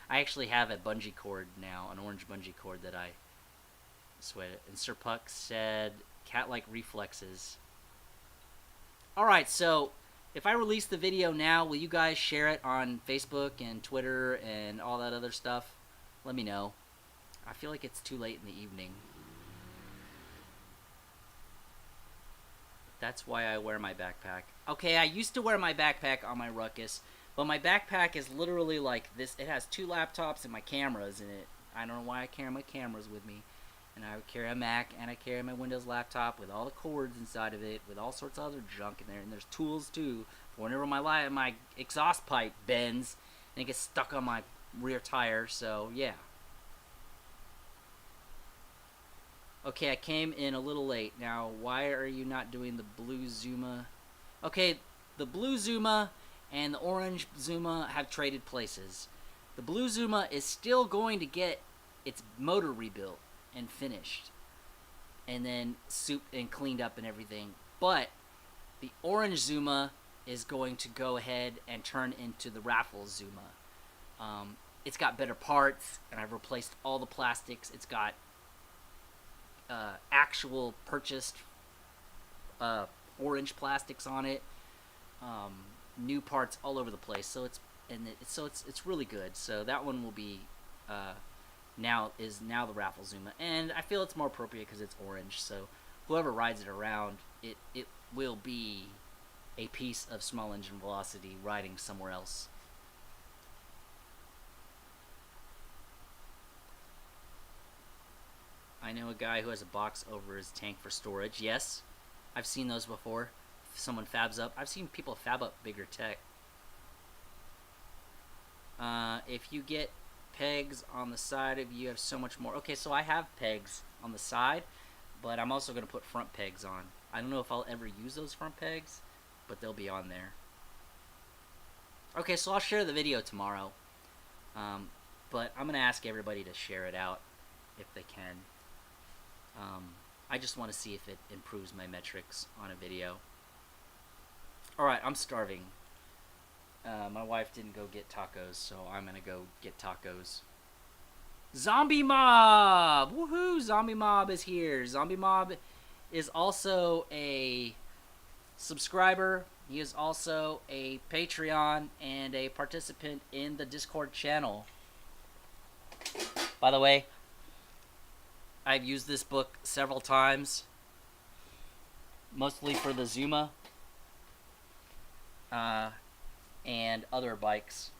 I actually have a bungee cord now, an orange bungee cord that I sweat it. And Sir Puck said cat-like reflexes. Alright, so if I release the video now, will you guys share it on Facebook and Twitter and all that other stuff? Let me know. I feel like it's too late in the evening. That's why I wear my backpack. Okay, I used to wear my backpack on my ruckus, but my backpack is literally like this. It has 2 laptops and my cameras in it. I don't know why I carry my cameras with me. And I would carry a Mac, and I carry my Windows laptop with all the cords inside of it, with all sorts of other junk in there. And there's tools, too, for whenever my exhaust pipe bends, and it gets stuck on my rear tire, so, yeah. Okay, I came in a little late. Now, why are you not doing the blue Zuma? Okay, the blue Zuma and the orange Zuma have traded places. The blue Zuma is still going to get its motor rebuilt and finished, and then souped and cleaned up and everything. But the orange Zuma is going to go ahead and turn into the raffle Zuma. It's got better parts, and I've replaced all the plastics. It's got actual purchased orange plastics on it, new parts all over the place. So it's really good. So that one will be now the raffle Zuma, and I feel it's more appropriate because it's orange. So whoever rides it around, it will be a piece of small engine velocity riding somewhere else. I know a guy who has a box over his tank for storage. Yes, I've seen those before. If someone fabs up. I've seen people fab up bigger tech. If you get pegs on the side of you have so much more. Okay, so I have pegs on the side, but I'm also going to put front pegs on. I don't know if I'll ever use those front pegs, but they'll be on there. Okay, so I'll share the video tomorrow. But I'm going to ask everybody to share it out if they can. I just want to see if it improves my metrics on a video. Alright, I'm starving. My wife didn't go get tacos, so I'm gonna go get tacos. Zombie Mob! Woohoo! Zombie Mob is here. Zombie Mob is also a subscriber. He is also a Patreon and a participant in the Discord channel. By the way, I've used this book several times, mostly for the Zuma and other bikes,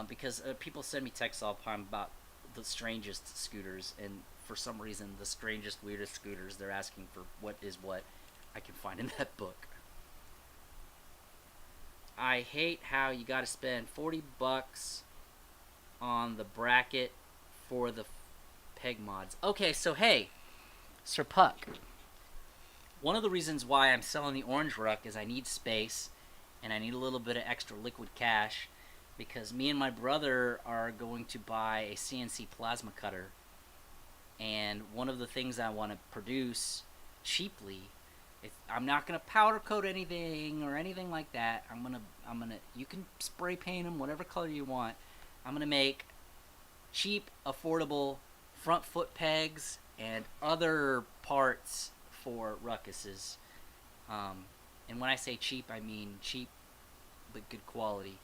because people send me texts all the time about the strangest scooters, and for some reason the strangest, weirdest scooters they're asking for what is what I can find in that book. I hate how you gotta spend $40 on the bracket for the peg mods. Okay, so hey, Sir Puck. One of the reasons why I'm selling the orange ruck is I need space and I need a little bit of extra liquid cash because me and my brother are going to buy a CNC plasma cutter, and one of the things I want to produce cheaply, I'm not gonna powder coat anything or anything like that. I'm gonna you can spray paint them whatever color you want. I'm gonna make cheap, affordable front foot pegs and other parts for ruckuses. And when I say cheap, I mean cheap but good quality,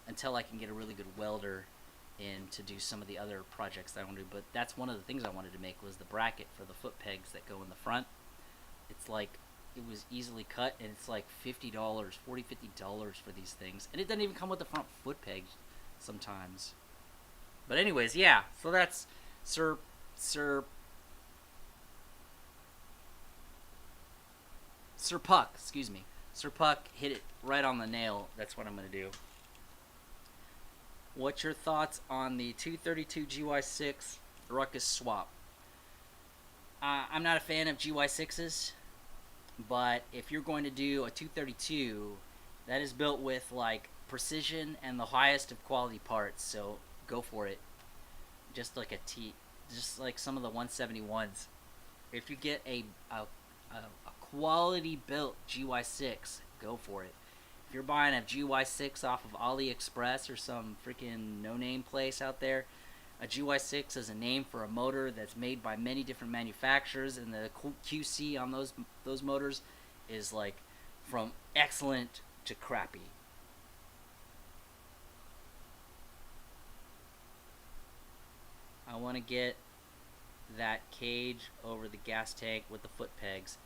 until I can get a really good welder in to do some of the other projects that I want to do. But that's one of the things I wanted to make was the bracket for the foot pegs that go in the front. It's like, it was easily cut, and it's like $50, $50 for these things. And it doesn't even come with the front foot pegs sometimes. But anyways, yeah, so that's Sir Puck, excuse me. Sir Puck hit it right on the nail. That's what I'm going to do. What's your thoughts on the 232 GY6 Ruckus swap? I'm not a fan of GY6s, but if you're going to do a 232, that is built with like precision and the highest of quality parts, so go for it. Just like some of the 171s. If you get a quality built GY6, go for it. If you're buying a GY6 off of AliExpress or some freaking no-name place out there, a GY6 is a name for a motor that's made by many different manufacturers, and the QC on those motors is like from excellent to crappy. I want to get that cage over the gas tank with the foot pegs.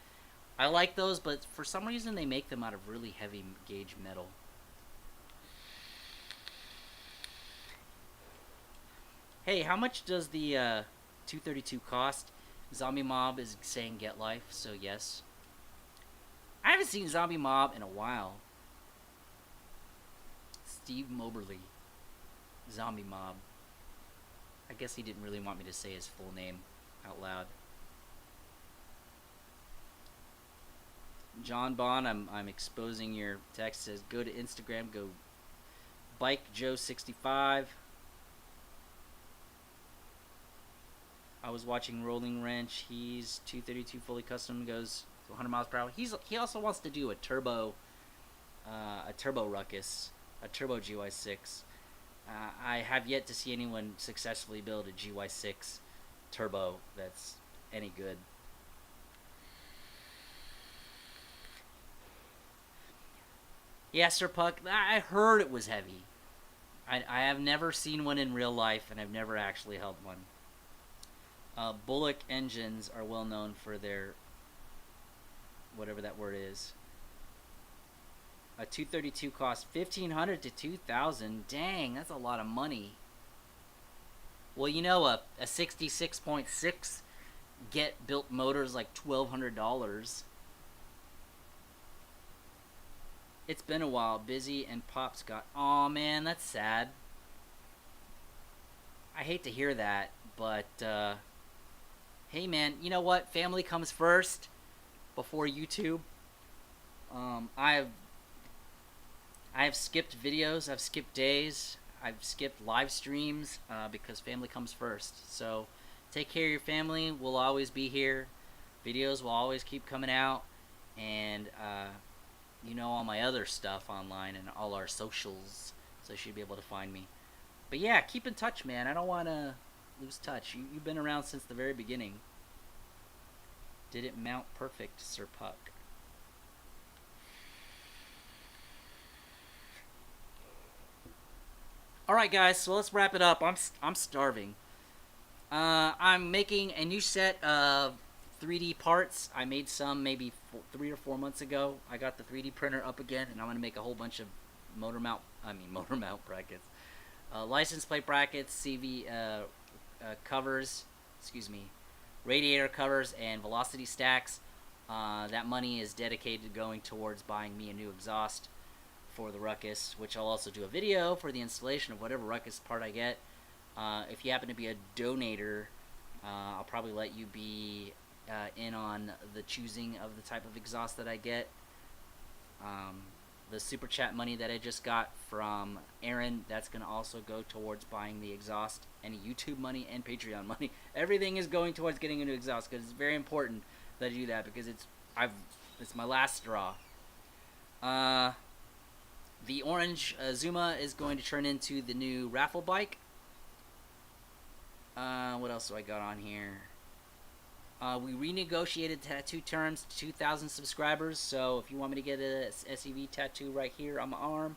I like those, but for some reason they make them out of really heavy gauge metal. Hey, how much does the 232 cost? Zombie Mob is saying get life, so yes. I haven't seen Zombie Mob in a while. Steve Moberly. Zombie Mob. I guess he didn't really want me to say his full name out loud. John Bond, I'm exposing your text. Says go to Instagram, go Bike Joe 65. I was watching Rolling Wrench. He's 232 fully custom. Goes So 100 miles per hour. He also wants to do a turbo Ruckus, a turbo GY6. I have yet to see anyone successfully build a GY6 turbo that's any good. Yeah, Sir Puck, I heard it was heavy. I have never seen one in real life, and I've never actually held one. Bullock engines are well known for their, whatever that word is. A 232 costs $1,500 to $2,000. Dang, that's a lot of money. Well, you know, a 66.6 get built motor is like $1,200. It's been a while. Busy and Pop's got. Aw, man, that's sad. I hate to hear that, but hey, man, you know what? Family comes first before YouTube. I have skipped videos. I've skipped days. I've skipped live streams because family comes first. So take care of your family. We'll always be here. Videos will always keep coming out, and you know, all my other stuff online and all our socials, so you should be able to find me. But yeah, keep in touch, man. I don't want to lose touch. You've been around since the very beginning. Did it mount perfect, Sir Puck? Alright guys, so let's wrap it up. I'm starving. I'm making a new set of 3D parts. I made some maybe 3 or 4 months ago. I got the 3D printer up again, and I'm going to make a whole bunch of motor mount brackets. License plate brackets, CV covers, radiator covers, and velocity stacks. That money is dedicated to going towards buying me a new exhaust for the Ruckus, which I'll also do a video for the installation of whatever Ruckus part I get. If you happen to be a donator, I'll probably let you be in on the choosing of the type of exhaust that I get. The super chat money that I just got from Aaron, that's going to also go towards buying the exhaust. Any YouTube money and Patreon money, everything is going towards getting a new exhaust, because it's very important that I do that, because it's my last straw. The orange Zuma is going to turn into the new raffle bike. What else do I got on here? We renegotiated tattoo terms to 2,000 subscribers, so if you want me to get a SEV tattoo right here on my arm,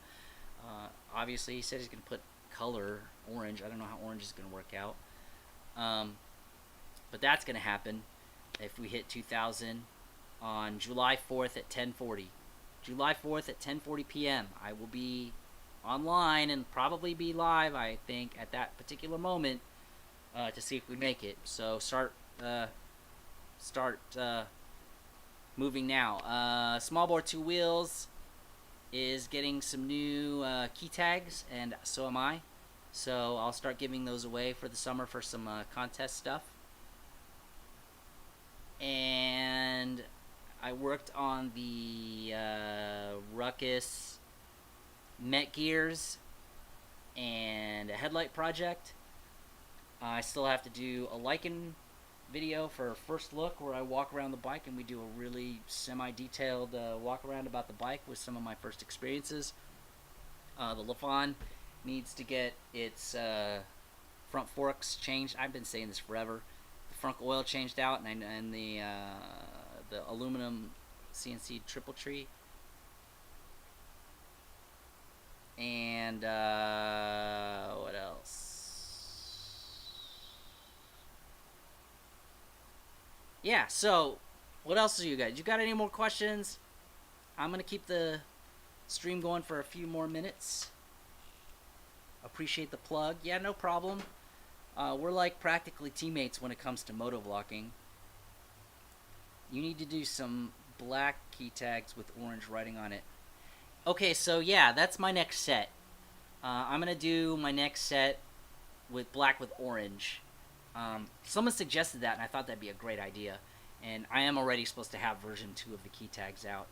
obviously he said he's going to put color orange. I don't know how orange is going to work out. But that's going to happen if we hit 2,000 on July 4th at 10:40. July 4th at 10:40 p.m. I will be online and probably be live, I think, at that particular moment to see if we make it. So start moving now. Small bore 2 wheels is getting some new Keytags, and so am I. So I'll start giving those away for the summer for some contest stuff. And I worked on the Ruckus Met Gears and a headlight project. I still have to do a Lycan video for first look, where I walk around the bike and we do a really semi-detailed walk around about the bike with some of my first experiences. The Lafon needs to get its front forks changed. I've been saying this forever. The front oil changed out, and the aluminum CNC triple tree. And what else? Yeah, so what else do you guys? You got any more questions? I'm going to keep the stream going for a few more minutes. Appreciate the plug. Yeah, no problem. We're like practically teammates when it comes to motovlogging. You need to do some black Keytags with orange writing on it. Okay, so yeah, that's my next set. I'm going to do my next set with black with orange. Someone suggested that, and I thought that'd be a great idea. And I am already supposed to have version 2 of the Keytags out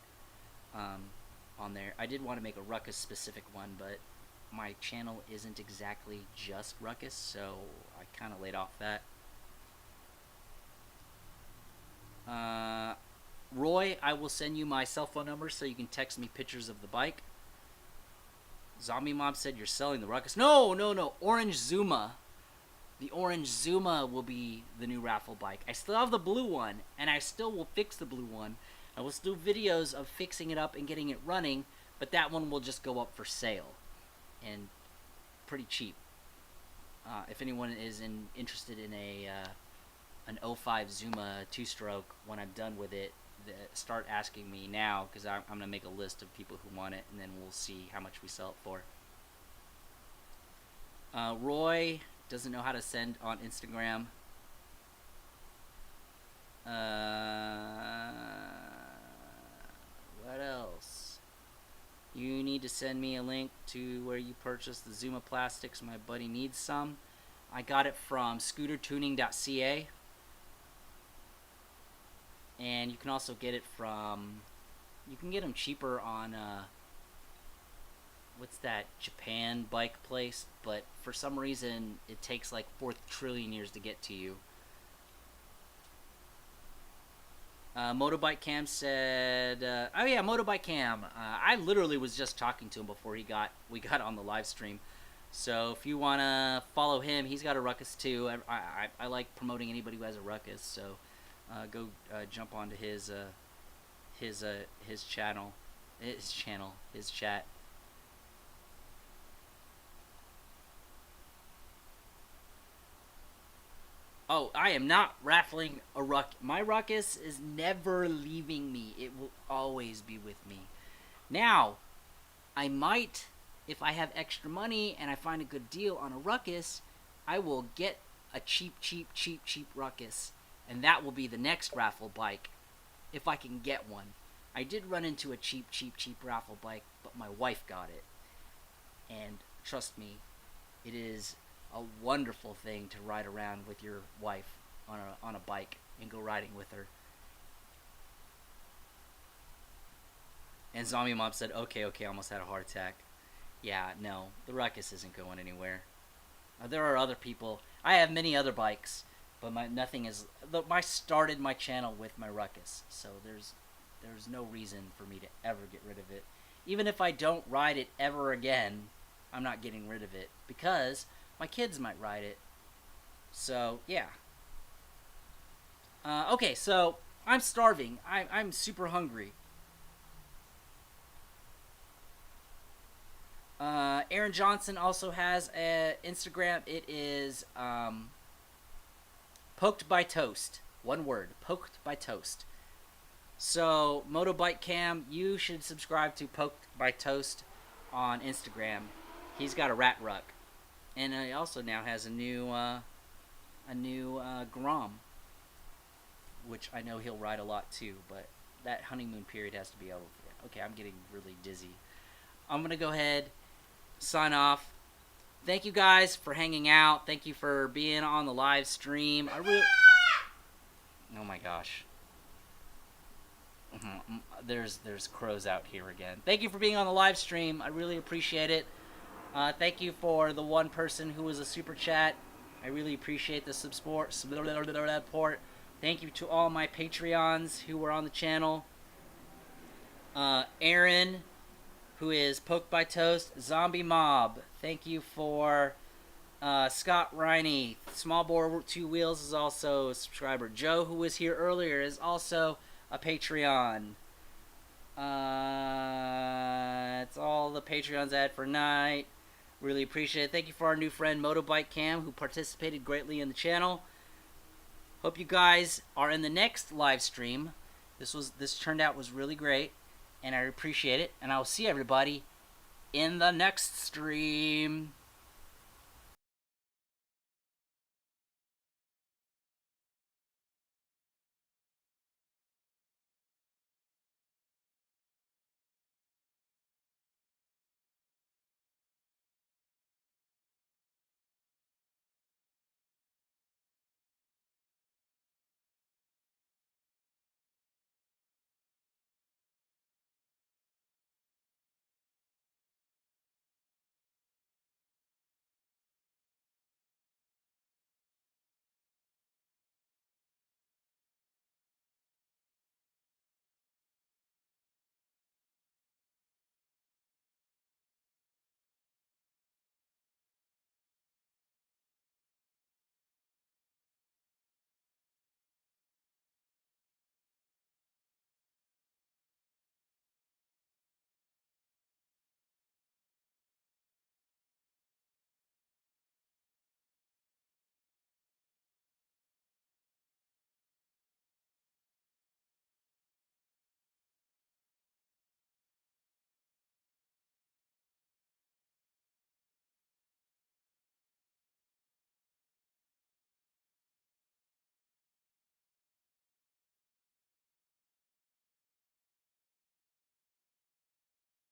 on there. I did want to make a Ruckus specific one, but my channel isn't exactly just Ruckus, so I kind of laid off that. Roy, I will send you my cell phone number so you can text me pictures of the bike. Zombie Mob said you're selling the Ruckus. No. Orange Zuma. The orange Zuma will be the new raffle bike. I still have the blue one, and I still will fix the blue one. I will still do videos of fixing it up and getting it running, but that one will just go up for sale. And pretty cheap. If anyone is interested in an 05 Zuma 2-stroke, when I'm done with it, start asking me now, because I'm going to make a list of people who want it, and then we'll see how much we sell it for. Roy doesn't know how to send on Instagram. What else? You need to send me a link to where you purchased the Zuma plastics. My buddy needs some. I got it from scootertuning.ca. And you can also get it from... You can get them cheaper on... what's that Japan bike place? But for some reason, it takes like 4 trillion years to get to you. Motorbike Cam said, oh yeah, Motorbike Cam. I literally was just talking to him before we got on the live stream. So if you want to follow him, he's got a Ruckus too. I like promoting anybody who has a Ruckus. So go jump onto his channel, his chat. Oh, I am not raffling a Ruckus. My Ruckus is never leaving me. It will always be with me. Now, I might, if I have extra money and I find a good deal on a Ruckus, I will get a cheap Ruckus. And that will be the next raffle bike, if I can get one. I did run into a cheap raffle bike, but my wife got it. And trust me, it is a wonderful thing to ride around with your wife on a bike and go riding with her. And Zombie Mob said, okay, almost had a heart attack. Yeah, no, the Ruckus isn't going anywhere. There are other people. I have many other bikes, but nothing is... I started my channel with my Ruckus, so there's no reason for me to ever get rid of it. Even if I don't ride it ever again, I'm not getting rid of it, because my kids might ride it. So, yeah. Okay, so I'm starving. I'm super hungry. Aaron Johnson also has an Instagram. It is Poked by Toast. One word. Poked by Toast. So, Motobike Cam, you should subscribe to Poked by Toast on Instagram. He's got a rat ruck. And he also now has a new Grom, which I know he'll ride a lot too, but that honeymoon period has to be over. Okay, I'm getting really dizzy. I'm going to go ahead, sign off. Thank you guys for hanging out. Thank you for being on the live stream. Oh my gosh. There's crows out here again. Thank you for being on the live stream. I really appreciate it. Thank you for the one person who was a super chat. I really appreciate the support. Thank you to all my Patreons who were on the channel. Aaron, who is Poked by Toast. Zombie Mob, thank you for Scott Riney. Small Bore 2 Wheels is also a subscriber. Joe, who was here earlier, is also a Patreon. That's all the Patreons I had for tonight. Really appreciate it. Thank you for our new friend Motobike Cam, who participated greatly in the channel. Hope you guys are in the next live stream. This turned out was really great, and I appreciate it. And I will see everybody in the next stream.